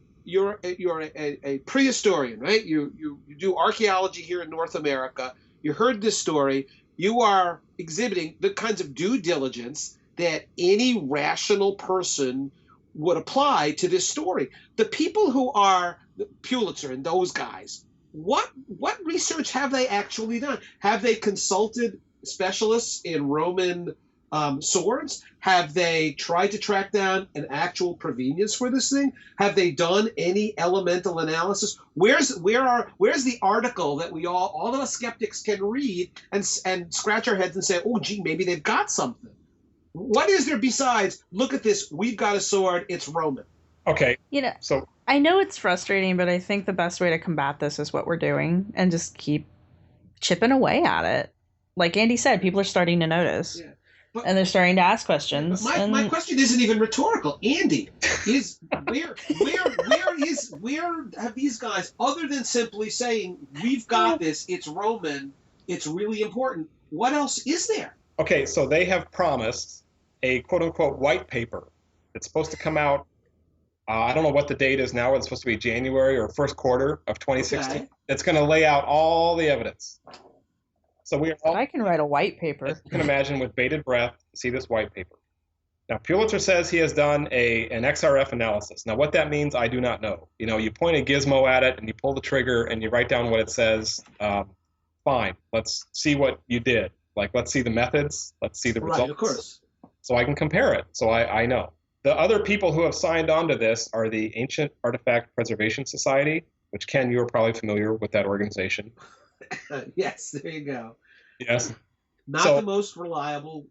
a prehistorian, right? You do archaeology here in North America. You heard this story. You are exhibiting the kinds of due diligence that any rational person would apply to this story. The people who are Pulitzer and those guys, what research have they actually done? Have they consulted specialists in Roman swords? Have they tried to track down an actual provenience for this thing? Have they done any elemental analysis? Where's the article that we all of us skeptics can read and scratch our heads and say, oh, gee, maybe they've got something? What is there besides, look at this, we've got a sword, it's Roman? Okay. So I know it's frustrating, but I think the best way to combat this is what we're doing and just keep chipping away at it. Like Andy said, people are starting to notice. Yeah. And they're starting to ask questions. My question isn't even rhetorical. Andy, where have these guys, other than simply saying, we've got this, it's Roman, it's really important, what else is there? Okay, so they have promised a quote-unquote white paper. It's supposed to come out, I don't know what the date is now. It's supposed to be January or first quarter of 2016. Okay. It's going to lay out all the evidence. So I can write a white paper. As you can imagine, with bated breath, to see this white paper. Now, Pulitzer says he has done an XRF analysis. Now, what that means, I do not know. You point a gizmo at it, and you pull the trigger, and you write down what it says. Fine, let's see what you did. Let's see the methods. Let's see the results. Right, of course. So I can compare it, so I know. The other people who have signed on to this are the Ancient Artifact Preservation Society, which, Ken, you are probably familiar with that organization. Yes, there you go. Yes. Not the most reliable.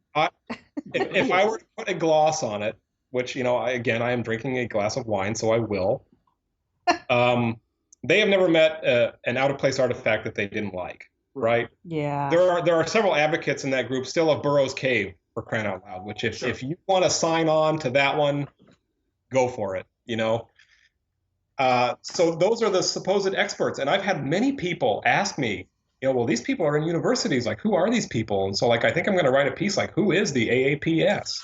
If I were to put a gloss on it, which, I am drinking a glass of wine, so I will. They have never met an out-of-place artifact that they didn't like, right? Yeah. There are several advocates in that group still of Burroughs Cave, for crying out loud, which if you want to sign on to that one, go for it, So those are the supposed experts. And I've had many people ask me, well, these people are in universities. Who are these people? And so, I think I'm going to write a piece who is the AAPS?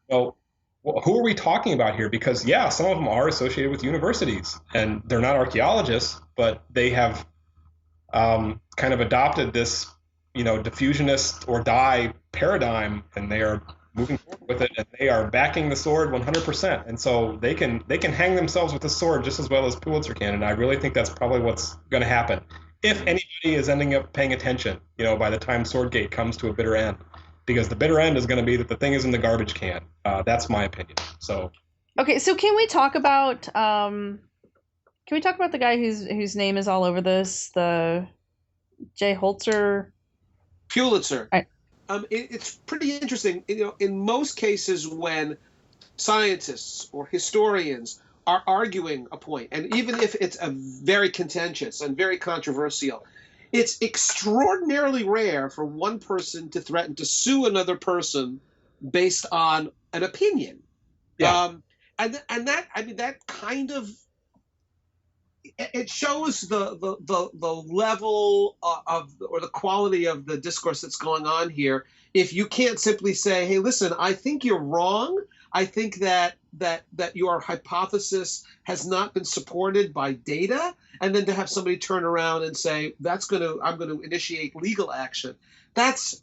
Who are we talking about here? Because, some of them are associated with universities. And they're not archaeologists, but they have kind of adopted this, diffusionist or die paradigm, and they are moving forward with it, and they are backing the sword 100%. And so they can hang themselves with the sword just as well as Pulitzer can. And I really think that's probably what's going to happen. If anybody is ending up paying attention, by the time Swordgate comes to a bitter end, because the bitter end is going to be that the thing is in the garbage can. That's my opinion. So. Okay, so can we talk about the guy whose name is all over this, the J. Holzer? Pulitzer. It's pretty interesting. In most cases when scientists or historians are arguing a point, and even if it's a very contentious and very controversial, it's extraordinarily rare for one person to threaten to sue another person based on an opinion. Yeah. That kind of, it shows the level of, or the quality of the discourse that's going on here. If you can't simply say, hey, listen, I think you're wrong. I think that your hypothesis has not been supported by data, and then to have somebody turn around and say, I'm going to initiate legal action. That's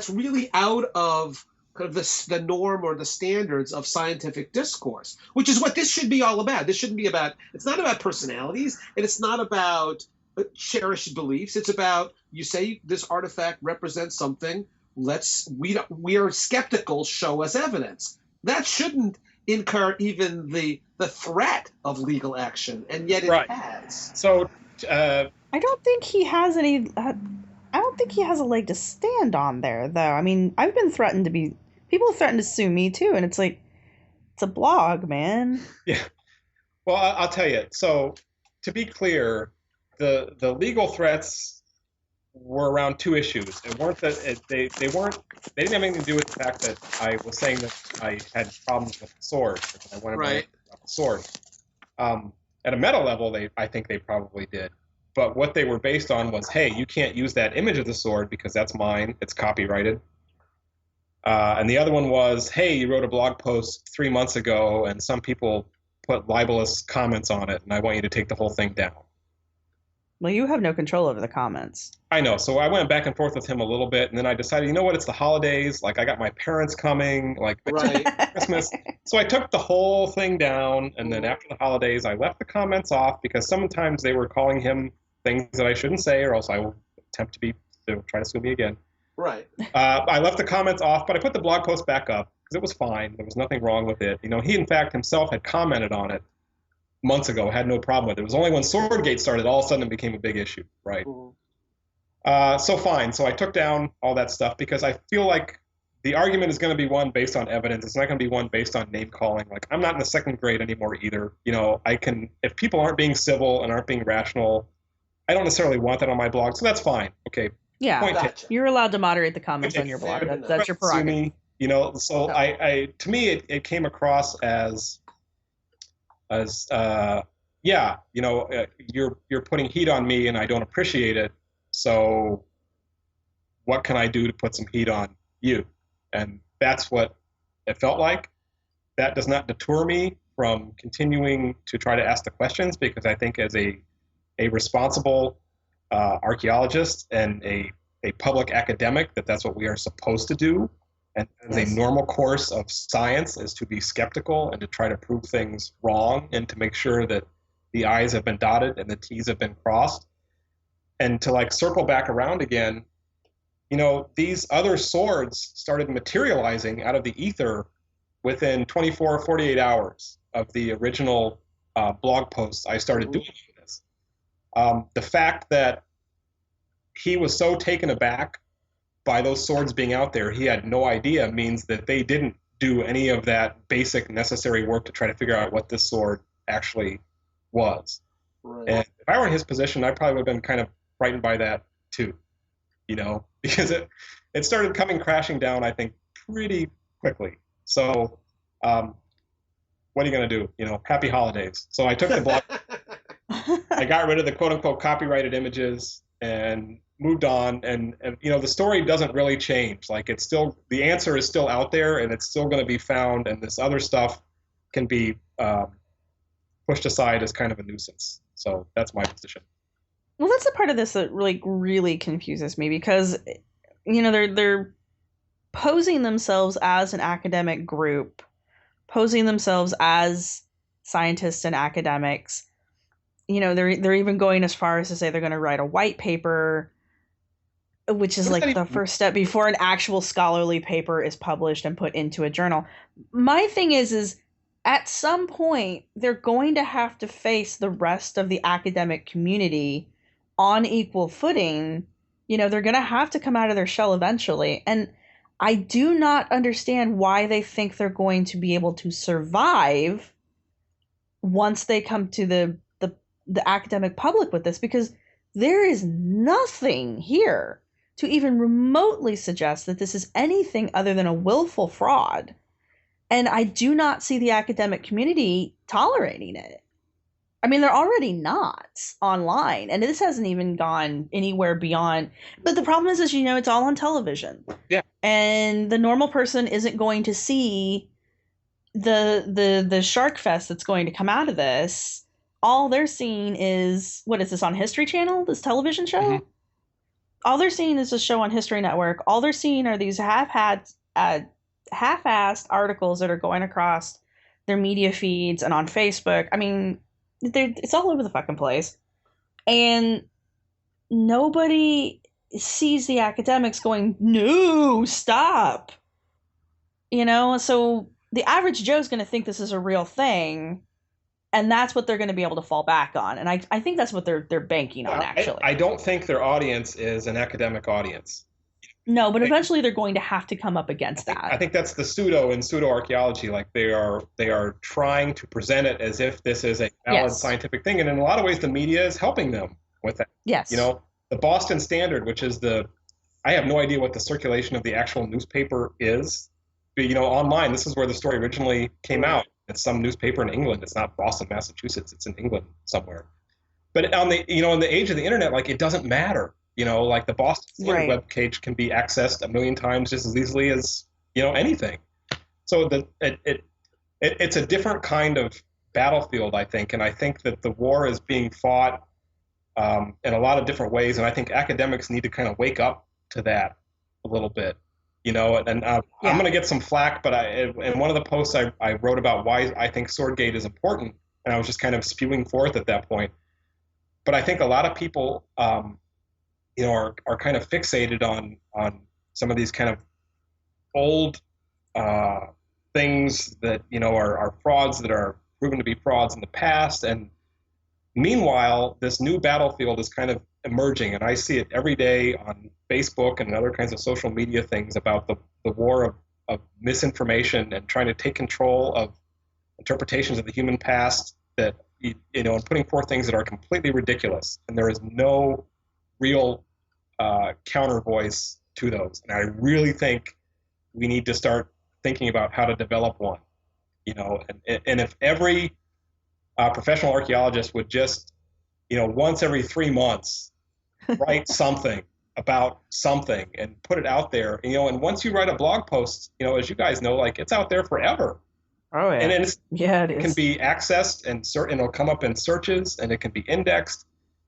really out of kind of the norm or the standards of scientific discourse, which is what this should be all about. This shouldn't be about, it's not about personalities, and it's not about cherished beliefs. It's about, you say this artifact represents something, we are skeptical, show us evidence. That shouldn't incur even the threat of legal action, and yet it has. So I don't think he has any. I don't think he has a leg to stand on there, though. I mean, I've been threatened to be... People have threatened to sue me, too, and it's like, it's a blog, man. Yeah. Well, I'll tell you. So, to be clear, the legal threats were around two issues. It weren't that they didn't have anything to do with the fact that I was saying that I had problems with the sword. I wanted Right. the sword. At a meta level, I think they probably did. But what they were based on was, hey, you can't use that image of the sword because that's mine. It's copyrighted. And the other one was, hey, you wrote a blog post 3 months ago, and some people put libelous comments on it, and I want you to take the whole thing down. Well, you have no control over the comments. I know. So I went back and forth with him a little bit, and then I decided, you know what? It's the holidays. Like, I got my parents coming, like Right. Christmas. So I took the whole thing down, and then after the holidays, I left the comments off because sometimes they were calling him things that I shouldn't say, or else I will attempt to try to sue me again. Right. I left the comments off, but I put the blog post back up because it was fine. There was nothing wrong with it. You know, he in fact himself had commented on it months ago, had no problem with it. It was only when Swordgate started, all of a sudden it became a big issue, right? Mm-hmm. So fine. So I took down all that stuff because I feel like the argument is going to be one based on evidence. It's not going to be one based on name calling. Like, I'm not in the second grade anymore either. You know, if people aren't being civil and aren't being rational, I don't necessarily want that on my blog. So that's fine. Okay. Yeah, Point Gotcha. you're allowed to moderate the comments on your blog. That's your prerogative. You know, so to me, it came across as yeah, you know, you're putting heat on me and I don't appreciate it. So what can I do to put some heat on you? And that's what it felt like. That does not deter me from continuing to try to ask the questions, because I think as a responsible archaeologist and a public academic, that's what we are supposed to do. And as a normal course of science is to be skeptical and to try to prove things wrong and to make sure that the I's have been dotted and the T's have been crossed. And to like circle back around again, you know, these other swords started materializing out of the ether within 24 or 48 hours of the original blog posts I started doing this. The fact that he was so taken aback by those swords being out there, he had no idea, means that they didn't do any of that basic necessary work to try to figure out what this sword actually was. Right. And if I were in his position, I probably would have been kind of frightened by that too, you know, because it started coming crashing down, I think, pretty quickly. So what are you going to do? You know, happy holidays. So I took the blog, I got rid of the quote unquote copyrighted images and moved on, and you know, the story doesn't really change. Like, it's still, the answer is still out there and it's still going to be found, and this other stuff can be pushed aside as kind of a nuisance. So that's my position. Well, that's the part of this that really confuses me, because, you know, they're posing themselves as an academic group, posing themselves as scientists and academics. You know, they're even going as far as to say they're going to write a white paper, which is like the first step before an actual scholarly paper is published and put into a journal. My thing is at some point they're going to have to face the rest of the academic community on equal footing. You know, they're going to have to come out of their shell eventually. And I do not understand why they think they're going to be able to survive once they come to the academic public with this, because there is nothing here to even remotely suggest that this is anything other than a willful fraud. And I do not see the academic community tolerating it. I mean, they're already not online, and this hasn't even gone anywhere beyond. But the problem is, you know, it's all on television. Yeah. And the normal person isn't going to see the shark fest that's going to come out of this. All they're seeing is, what is this, on History Channel, this television show? Mm-hmm. All they're seeing is a show on History Network. All they're seeing are these half-assed articles that are going across their media feeds and on Facebook. I mean, it's all over the fucking place. And nobody sees the academics going, no, stop. You know, so the average Joe's going to think this is a real thing. And that's what they're going to be able to fall back on. And I think that's what they're banking on, actually. I don't think their audience is an academic audience. No, but eventually they're going to have to come up against that. I think that's the pseudo archaeology. Like they are trying to present it as if this is a valid scientific thing, and in a lot of ways, the media is helping them with that. Yes. You know, the Boston Standard, which is I have no idea what the circulation of the actual newspaper is. But, you know, online, this is where the story originally came out. It's some newspaper in England. It's not Boston, Massachusetts. It's in England somewhere. But on the, you know, in the age of the internet, like, it doesn't matter. You know, like the Boston Standard webpage can be accessed a million times just as easily as, you know, anything. So it's a different kind of battlefield, I think. And I think that the war is being fought in a lot of different ways. And I think academics need to kind of wake up to that a little bit, you know. And I'm going to get some flack, but in one of the posts I wrote about why I think Swordgate is important, and I was just kind of spewing forth at that point. But I think a lot of people, you know, are kind of fixated on some of these kind of old things that, you know, are frauds that are proven to be frauds in the past. And meanwhile, this new battlefield is kind of emerging, and I see it every day on Facebook and other kinds of social media things about the war of misinformation and trying to take control of interpretations of the human past that, you know, and putting forth things that are completely ridiculous. And there is no real counter voice to those. And I really think we need to start thinking about how to develop one, you know, and if every professional archaeologist would just, you know, once every 3 months write something about something and put it out there, you know, and once you write a blog post, you know, as you guys know, like, it's out there forever. Oh, yeah. And it can be accessed and it'll come up in searches, and it can be indexed,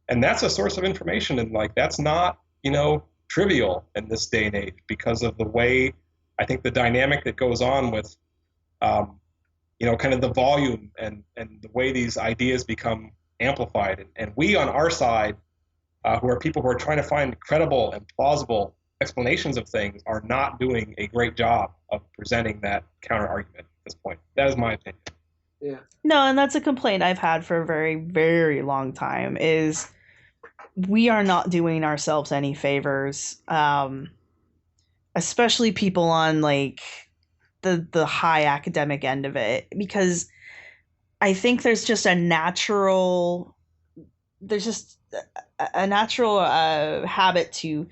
and that's a source of information. And like, that's not, you know, trivial in this day and age, because of the way I think the dynamic that goes on with, you know, kind of the volume and the way these ideas become amplified. And we on our side, who are people who are trying to find credible and plausible explanations of things, are not doing a great job of presenting that counter argument at this point. That is my opinion. Yeah. No, and that's a complaint I've had for a very, very long time, is we are not doing ourselves any favors, especially people on like the high academic end of it, because I think there's just a natural habit to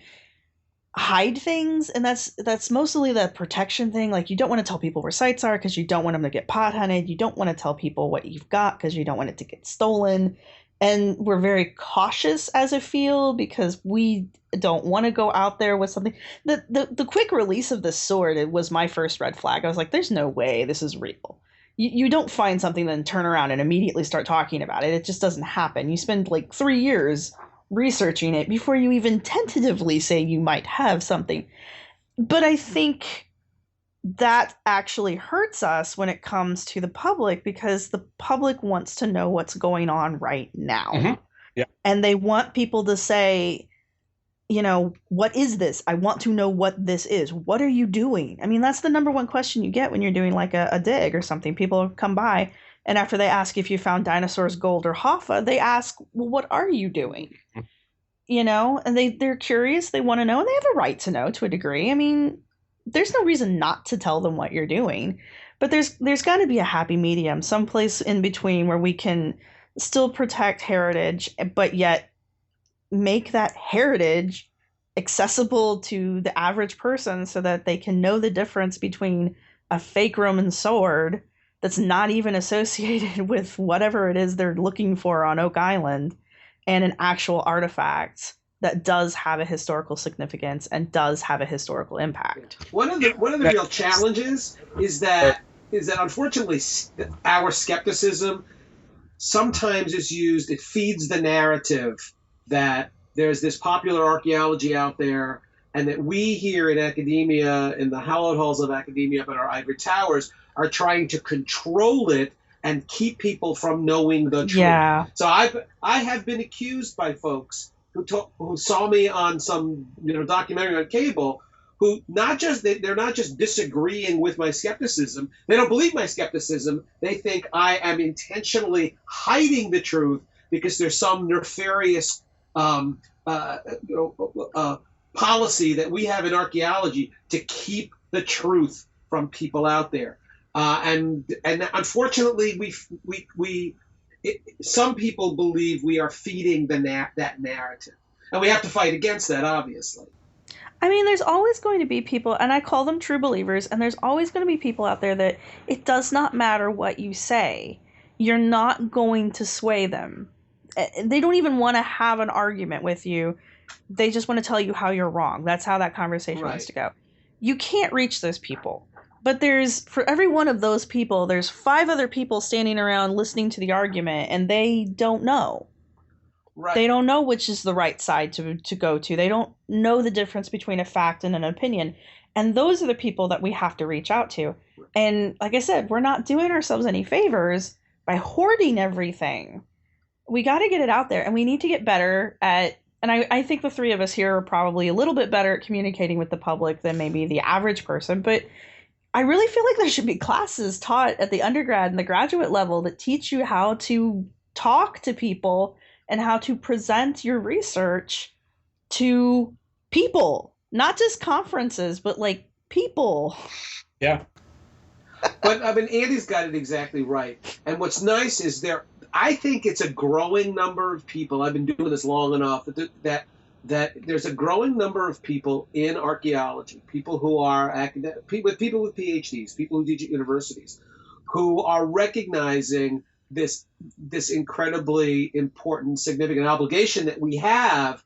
hide things, and that's mostly the protection thing. Like, you don't want to tell people where sites are because you don't want them to get pot hunted. You don't want to tell people what you've got because you don't want it to get stolen. And we're very cautious as a field because we don't want to go out there with something. The quick release of the sword, it was my first red flag. I was like, there's no way this is real. You don't find something then turn around and immediately start talking about it. It just doesn't happen. You spend like 3 years researching it before you even tentatively say you might have something. But I think that actually hurts us when it comes to the public, because the public wants to know what's going on right now. Mm-hmm. Yeah. And they want people to say, you know, what is this? I want to know what this is. What are you doing? I mean, that's the number one question you get when you're doing like a dig or something. People come by, and after they ask if you found dinosaurs, gold, or Hoffa, they ask, well, what are you doing? Mm-hmm. You know, and they're curious. They want to know, and they have a right to know to a degree. I mean, there's no reason not to tell them what you're doing, but there's got to be a happy medium, someplace in between where we can still protect heritage, but yet make that heritage accessible to the average person so that they can know the difference between a fake Roman sword that's not even associated with whatever it is they're looking for on Oak Island and an actual artifact that does have a historical significance and does have a historical impact. One of the real challenges is that unfortunately our skepticism sometimes is used. It feeds the narrative that there's this popular archaeology out there, and that we here in academia, in the hallowed halls of academia, but our ivory towers, are trying to control it and keep people from knowing the truth. Yeah. So I have been accused by folks who saw me on some documentary on cable, who they're not just disagreeing with my skepticism. They don't believe my skepticism. They think I am intentionally hiding the truth because there's some nefarious policy that we have in archaeology to keep the truth from people out there. And unfortunately, some people believe we are feeding that narrative, and we have to fight against that, obviously. I mean, there's always going to be people, and I call them true believers, and there's always going to be people out there that it does not matter what you say. You're not going to sway them. They don't even want to have an argument with you. They just want to tell you how you're wrong. That's how that conversation wants to go. You can't reach those people. But for every one of those people, there's 5 other people standing around listening to the argument, and they don't know. Right. They don't know which is the right side to go to. They don't know the difference between a fact and an opinion. And those are the people that we have to reach out to. And like I said, we're not doing ourselves any favors by hoarding everything. We got to get it out there, and we need to get better at, and I think the 3 of us here are probably a little bit better at communicating with the public than maybe the average person. But I really feel like there should be classes taught at the undergrad and the graduate level that teach you how to talk to people and how to present your research to people, not just conferences, but like people. Yeah. But I mean, Andy's got it exactly right. And what's nice is I think it's a growing number of people. I've been doing this long enough that there's a growing number of people in archaeology, people who are academic, people with PhDs, people who teach at universities, who are recognizing this incredibly important, significant obligation that we have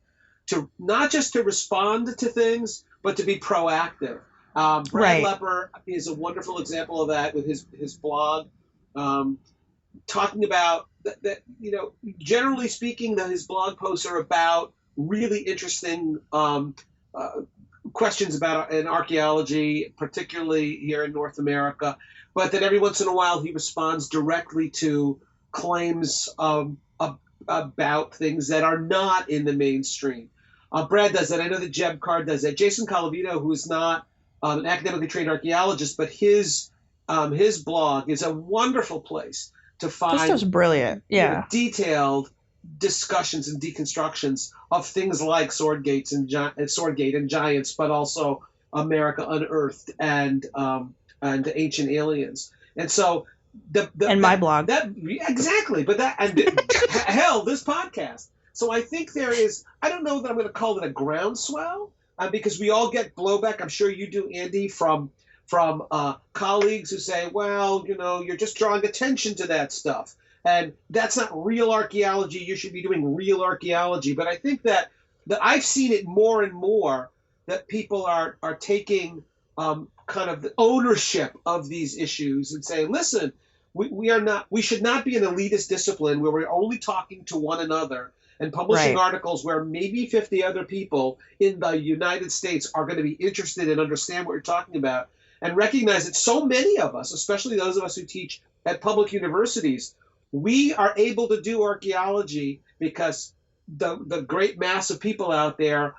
to not just to respond to things, but to be proactive. Brad Lepper is a wonderful example of that with his blog, talking about that. Generally speaking, that his blog posts are about really interesting questions about in archaeology, particularly here in North America, but that every once in a while he responds directly to claims about things that are not in the mainstream. Brad does that. I know that Jeb Card does that. Jason Colavito, who is not an academically trained archaeologist, but his blog is a wonderful place to find. This stuff's brilliant. Yeah, detailed discussions and deconstructions of things like Swordgate and Giants, but also America Unearthed and Ancient Aliens. And so my blog. Exactly. But hell, this podcast. So I think there is, I don't know that I'm going to call it a groundswell, because we all get blowback. I'm sure you do, Andy, from colleagues who say, well, you're just drawing attention to that stuff. And that's not real archaeology. You should be doing real archaeology. But I think that I've seen it more and more that people are taking kind of the ownership of these issues and saying, listen, we should not be an elitist discipline where we're only talking to one another and publishing articles where maybe 50 other people in the United States are going to be interested and understand what you're talking about, and recognize that so many of us, especially those of us who teach at public universities, we are able to do archaeology because the great mass of people out there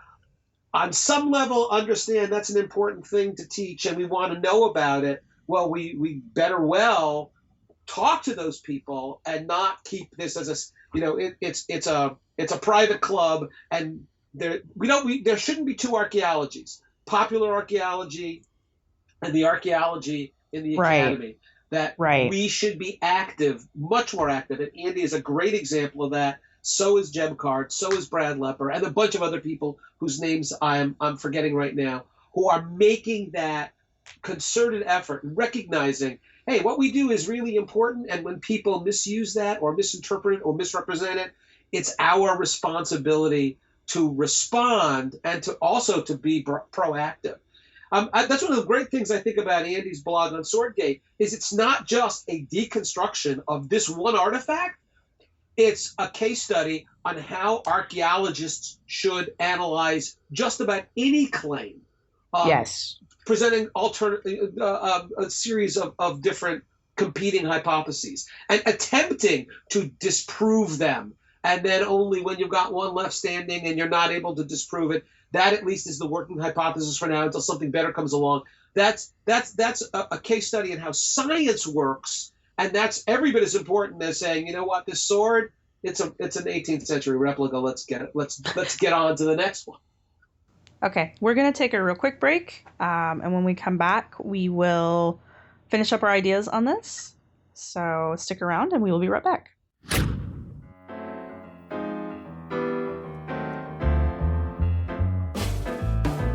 on some level understand that's an important thing to teach and we want to know about it. Well, we better well talk to those people and not keep this as it's a private club, and there shouldn't be 2 archaeologies: popular archaeology and the archaeology in the academy. That we should be active, much more active. And Andy is a great example of that. So is Jeb Card, so is Brad Lepper, and a bunch of other people whose names I'm forgetting right now, who are making that concerted effort, recognizing, hey, what we do is really important, and when people misuse that or misinterpret it or misrepresent it, it's our responsibility to respond and to also to be proactive. That's one of the great things I think about Andy's blog on Swordgate is it's not just a deconstruction of this one artifact. It's a case study on how archaeologists should analyze just about any claim. Presenting a series of different competing hypotheses and attempting to disprove them. And then only when you've got one left standing and you're not able to disprove it, that at least is the working hypothesis for now until something better comes along. That's a case study in how science works, and that's every bit as important as saying, you know what, this sword, it's an 18th century replica. Let's get it. Let's get on to the next one. Okay, we're going to take a real quick break, and when we come back, we will finish up our ideas on this. So stick around, and we will be right back.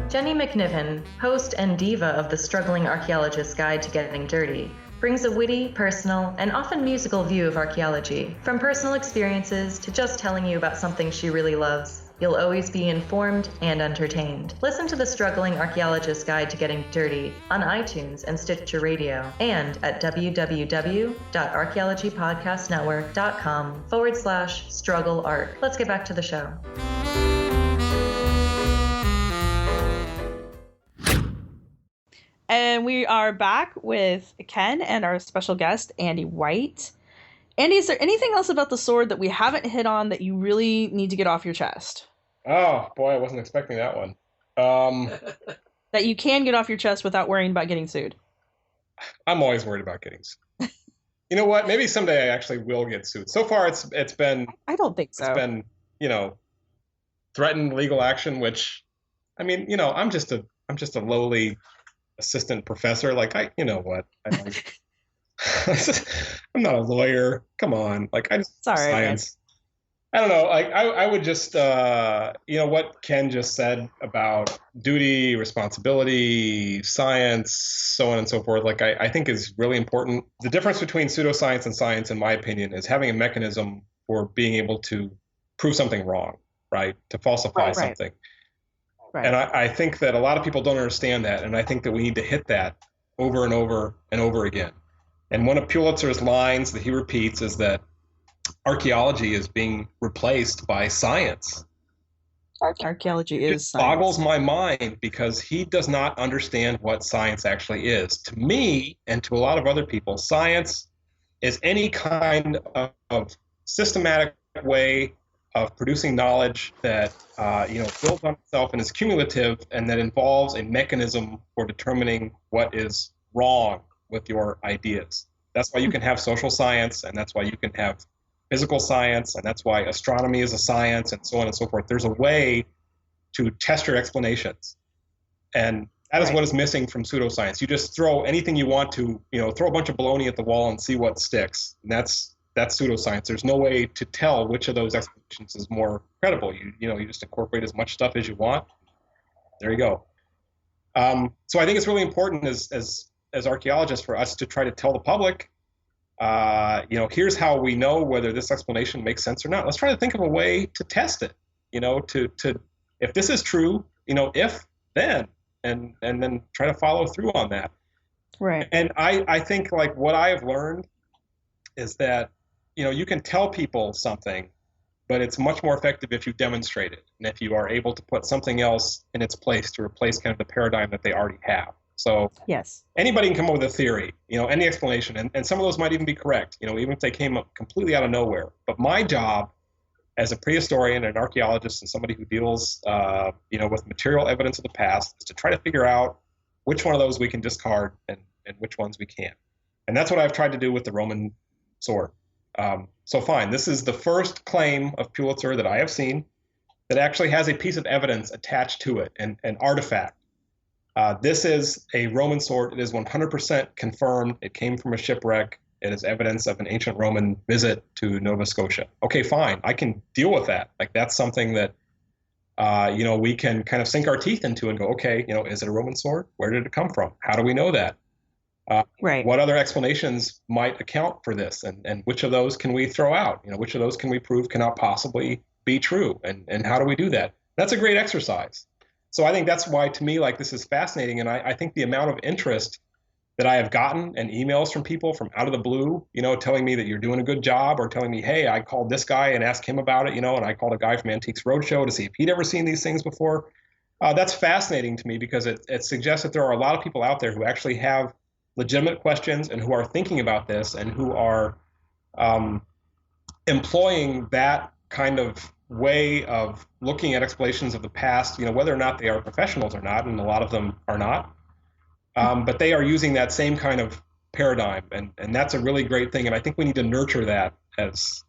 Jenny McNiven, host and diva of the Struggling Archaeologist's Guide to Getting Dirty, brings a witty, personal, and often musical view of archaeology. From personal experiences to just telling you about something she really loves, you'll always be informed and entertained. Listen to the Struggling Archaeologist's Guide to Getting Dirty on iTunes and Stitcher Radio, and at www.archaeologypodcastnetwork.com/struggle-arc. Let's get back to the show. And we are back with Ken and our special guest, Andy White. Andy, is there anything else about the sword that we haven't hit on that you really need to get off your chest? Oh, boy, I wasn't expecting that one. That you can get off your chest without worrying about getting sued? I'm always worried about getting sued. You know what? Maybe someday I actually will get sued. So far, it's been... I don't think so. It's been, threatened legal action, which, I mean, I'm just a lowly assistant professor. Like, you know what? I'm not a lawyer. Come on. Like, I just science. I don't know. Like, I would just, what Ken just said about duty, responsibility, science, so on and so forth. Like, I think is really important. The difference between pseudoscience and science, in my opinion, is having a mechanism for being able to prove something wrong, right? To falsify something. Right. And I think that a lot of people don't understand that, and I think that we need to hit that over and over and over again. And one of Pulitzer's lines that he repeats is that archaeology is being replaced by science. Archaeology is science. It boggles my mind because he does not understand what science actually is. To me, and to a lot of other people, science is any kind of systematic way of producing knowledge that builds on itself and is cumulative, and that involves a mechanism for determining what is wrong with your ideas. That's why you can have social science, and that's why you can have physical science, and that's why astronomy is a science, and so on and so forth. There's a way to test your explanations, and that is what is missing from pseudoscience. You just throw anything you want to, throw a bunch of baloney at the wall and see what sticks. And that's pseudoscience. There's no way to tell which of those explanations is more credible. You just incorporate as much stuff as you want. There you go. So I think it's really important as archaeologists for us to try to tell the public, here's how we know whether this explanation makes sense or not. Let's try to think of a way to test it. To if this is true, if then, and then try to follow through on that. Right. And I think like what I have learned is that you can tell people something, but it's much more effective if you demonstrate it, and if you are able to put something else in its place to replace kind of the paradigm that they already have. So yes, anybody can come up with a theory, any explanation, and some of those might even be correct, even if they came up completely out of nowhere. But my job as a prehistorian, an archaeologist, and somebody who deals, with material evidence of the past, is to try to figure out which one of those we can discard and which ones we can't. And that's what I've tried to do with the Roman sword. So fine, this is the first claim of Pulitzer that I have seen that actually has a piece of evidence attached to it, an artifact. This is a Roman sword. It is 100% confirmed. It came from a shipwreck. It is evidence of an ancient Roman visit to Nova Scotia. Okay, fine. I can deal with that. Like, that's something that, we can kind of sink our teeth into and go, okay, is it a Roman sword? Where did it come from? How do we know that? Right. What other explanations might account for this? And which of those can we throw out? Which of those can we prove cannot possibly be true? And how do we do that? That's a great exercise. So I think that's why, to me, like, this is fascinating. And I think the amount of interest that I have gotten and emails from people from out of the blue, telling me that you're doing a good job, or telling me, hey, I called this guy and asked him about it, and I called a guy from Antiques Roadshow to see if he'd ever seen these things before. That's fascinating to me because it suggests that there are a lot of people out there who actually have legitimate questions and who are thinking about this and who are employing that kind of way of looking at explanations of the past, whether or not they are professionals or not, and a lot of them are not. But they are using that same kind of paradigm, and that's a really great thing. And I think we need to nurture that as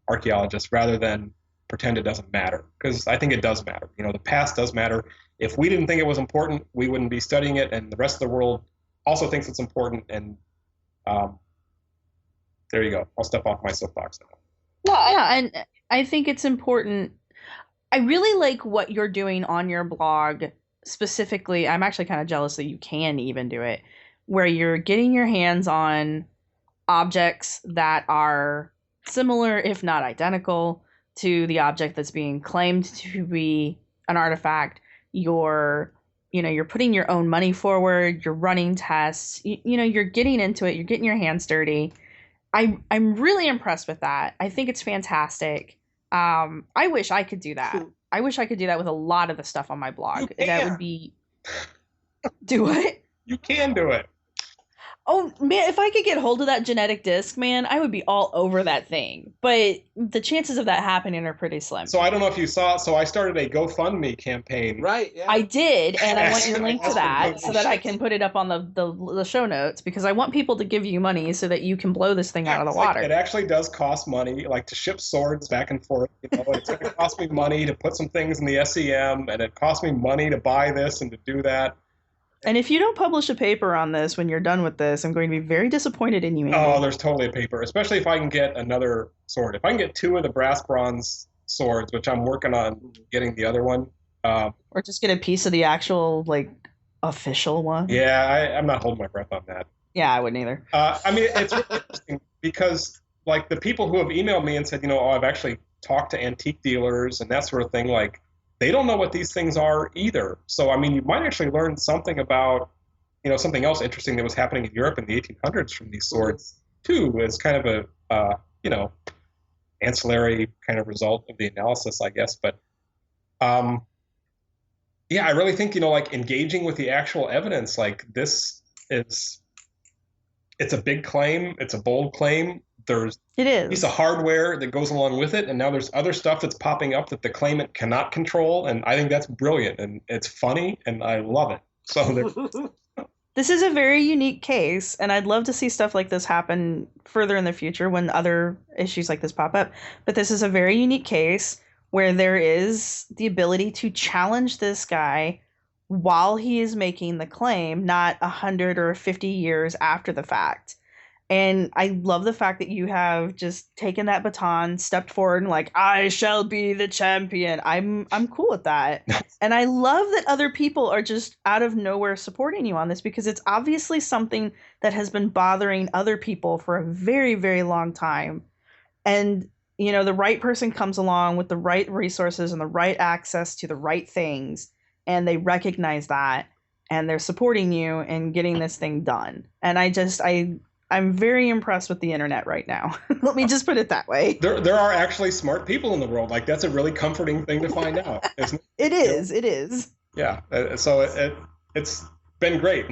archaeologists rather than pretend it doesn't matter, because I think it does matter. The past does matter. If we didn't think it was important, we wouldn't be studying it, and the rest of the world also thinks it's important. And there you go. I'll step off my soapbox now. Yeah, and I think it's important. I really like what you're doing on your blog specifically. I'm actually kind of jealous that you can even do it, where you're getting your hands on objects that are similar, if not identical, to the object that's being claimed to be an artifact. You're putting your own money forward, you're running tests, you're getting into it, you're getting your hands dirty. I'm really impressed with that. I think it's fantastic. I wish I could do that. I wish I could do that with a lot of the stuff on my blog. That would be... Do what? You can do it. Oh, man, if I could get hold of that genetic disc, man, I would be all over that thing. But the chances of that happening are pretty slim. So I don't know if you saw, so I started a GoFundMe campaign. Right, yeah. I did, and I want your link to that so that I can put it up on the show notes, because I want people to give you money so that you can blow this thing out of the water. It actually does cost money, like to ship swords back and forth. It's going to cost me money to put some things in the SEM, and it costs me money to buy this and to do that. And if you don't publish a paper on this when you're done with this, I'm going to be very disappointed in you, Andy. Oh, there's totally a paper, especially if I can get another sword. If I can get 2 of the brass bronze swords, which I'm working on getting the other one. Or just get a piece of the actual, official one. Yeah, I'm not holding my breath on that. Yeah, I wouldn't either. It's really interesting because, the people who have emailed me and said, I've actually talked to antique dealers and that sort of thing, they don't know what these things are either. So, you might actually learn something about, something else interesting that was happening in Europe in the 1800s from these swords, too, as kind of a, ancillary kind of result of the analysis, I guess. But, yeah, I really think, engaging with the actual evidence, this it's a big claim. It's a bold claim. There's a piece of hardware that goes along with it, and now there's other stuff that's popping up that the claimant cannot control, and I think that's brilliant, and it's funny, and I love it. So this is a very unique case, and I'd love to see stuff like this happen further in the future when other issues like this pop up. But this is a very unique case where there is the ability to challenge this guy while he is making the claim, not 100 or 50 years after the fact. And I love the fact that you have just taken that baton, stepped forward, and I shall be the champion. I'm cool with that. And I love that other people are just out of nowhere supporting you on this, because it's obviously something that has been bothering other people for a very, very long time. And, the right person comes along with the right resources and the right access to the right things, and they recognize that, and they're supporting you and getting this thing done. And I'm very impressed with the internet right now. Let me just put it that way. There are actually smart people in the world. That's a really comforting thing to find out. Isn't it? It is. Yeah. So it's been great.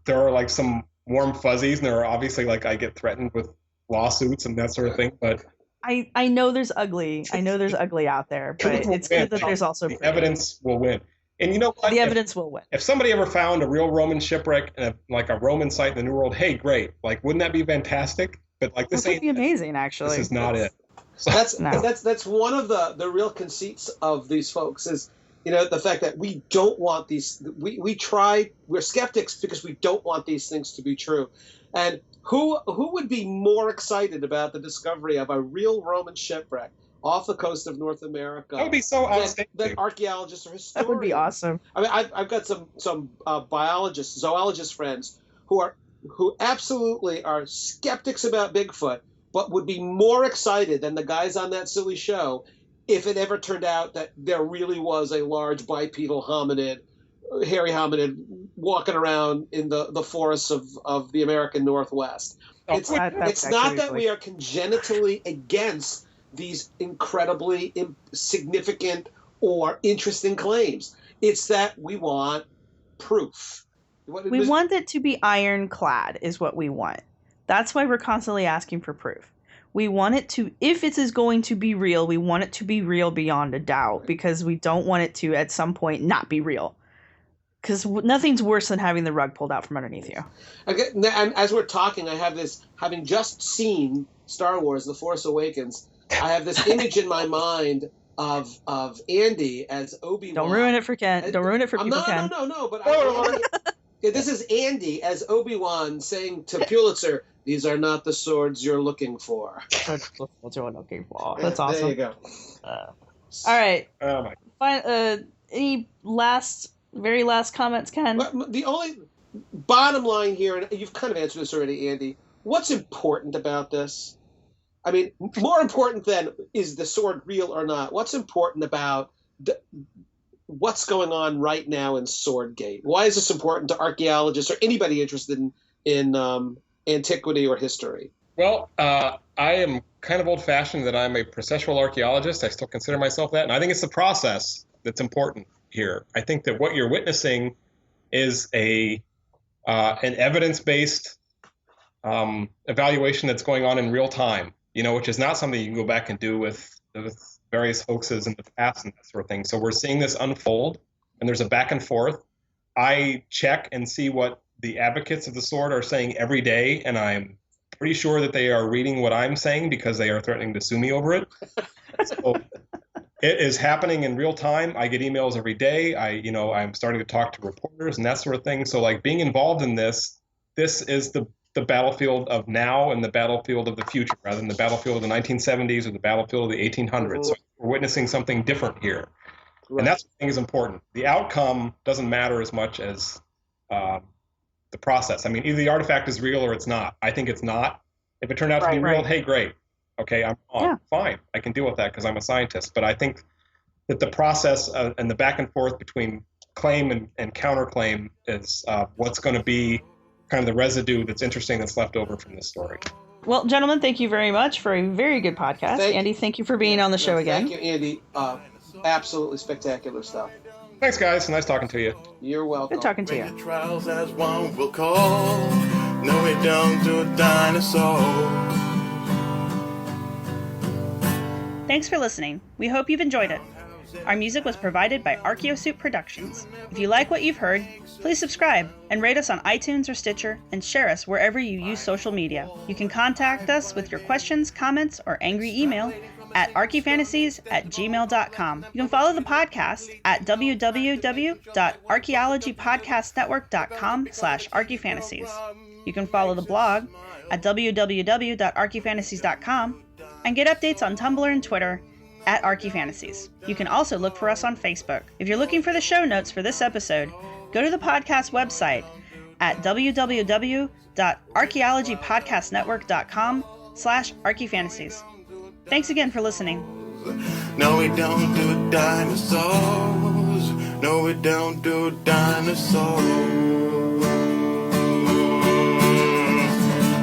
There are some warm fuzzies, and there are obviously I get threatened with lawsuits and that sort of thing. But I know there's ugly. I know there's ugly out there, but it's good that there's also the evidence will win. And you know what? The evidence will win. If somebody ever found a real Roman shipwreck in a Roman site in the New World, hey, great! Wouldn't that be fantastic? But this would be amazing. Actually, this is not it. So, that's one of the real conceits of these folks is the fact that we don't want these. We're skeptics because we don't want these things to be true. And who would be more excited about the discovery of a real Roman shipwreck off the coast of North America? That would be so outstanding. Than archaeologists or historians. That would be awesome. I've got some biologists, zoologist friends who absolutely are skeptics about Bigfoot, but would be more excited than the guys on that silly show if it ever turned out that there really was a large bipedal hairy hominid walking around in the forests of the American Northwest. It's not that we are congenitally against these incredibly significant or interesting claims. It's that we want proof. We want it to be ironclad is what we want. That's why we're constantly asking for proof. We want it to, if it is going to be real, we want it to be real beyond a doubt, because we don't want it to at some point not be real. Because nothing's worse than having the rug pulled out from underneath you. Okay, and as we're talking, I have this, having just seen Star Wars: The Force Awakens, I have this image in my mind of Andy as Obi-Wan. Don't ruin it for Ken. Don't ruin it for people, Ken. No. But this is Andy as Obi-Wan saying to Pulitzer, "These are not the swords you're looking for." That's what you're looking for. That's awesome. There you go. All right. Oh my. Any very last comments, Ken? The only bottom line here, and you've kind of answered this already, Andy, what's important about this? I mean, more important than is the sword real or not, what's important about what's going on right now in Swordgate? Why is this important to archaeologists or anybody interested in antiquity or history? Well, I am kind of old-fashioned that I'm a processual archaeologist. I still consider myself that, and I think it's the process that's important here. I think that what you're witnessing is an evidence-based evaluation that's going on in real time, which is not something you can go back and do with various hoaxes in the past and that sort of thing. So we're seeing this unfold, and there's a back and forth. I check and see what the advocates of the sword are saying every day, and I'm pretty sure that they are reading what I'm saying because they are threatening to sue me over it. So it is happening in real time. I get emails every day. I'm starting to talk to reporters and that sort of thing. So like being involved in this is the battlefield of now and the battlefield of the future, rather than the battlefield of the 1970s or the battlefield of the 1800s. So we're witnessing something different here. Right. And that's what I think is important. The outcome doesn't matter as much as the process. I mean, either the artifact is real or it's not. I think it's not. If it turned out to be real, hey, great. Okay, I'm wrong. Yeah. Fine. I can deal with that because I'm a scientist. But I think that the process and the back and forth between claim and counterclaim is what's going to be kind of the residue that's interesting that's left over from this story. Well, gentlemen, thank you very much for a very good podcast. Andy, thank you for being on the show again. Thank you, Andy. Absolutely spectacular stuff. Thanks, guys. Nice talking to you. You're welcome. Good talking to you. Trials as one will call. No, we don't do a dinosaur. Thanks for listening. We hope you've enjoyed it. Our music was provided by Archaeosuit Productions. If you like what you've heard, please subscribe and rate us on iTunes or Stitcher and share us wherever you use social media. You can contact us with your questions, comments, or angry email at archifantasies@gmail.com. You can follow the podcast at www.archaeologypodcastnetwork.com/archifantasies. You can follow the blog at www.archifantasies.com and get updates on Tumblr and Twitter at Archifantasies. You can also look for us on Facebook. If you're looking for the show notes for this episode, go to the podcast website at www.archaeologypodcastnetwork.com/archifantasies. Thanks again for listening. No, we don't do dinosaurs. No, we don't do dinosaurs.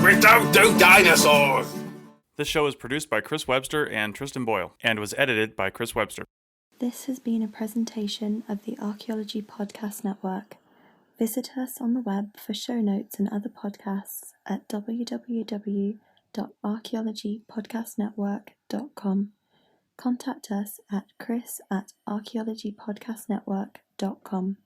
We don't do dinosaurs. This show is produced by Chris Webster and Tristan Boyle, and was edited by Chris Webster. This has been a presentation of the Archaeology Podcast Network. Visit us on the web for show notes and other podcasts at www.archaeologypodcastnetwork.com. Contact us at chris@archaeologypodcastnetwork.com.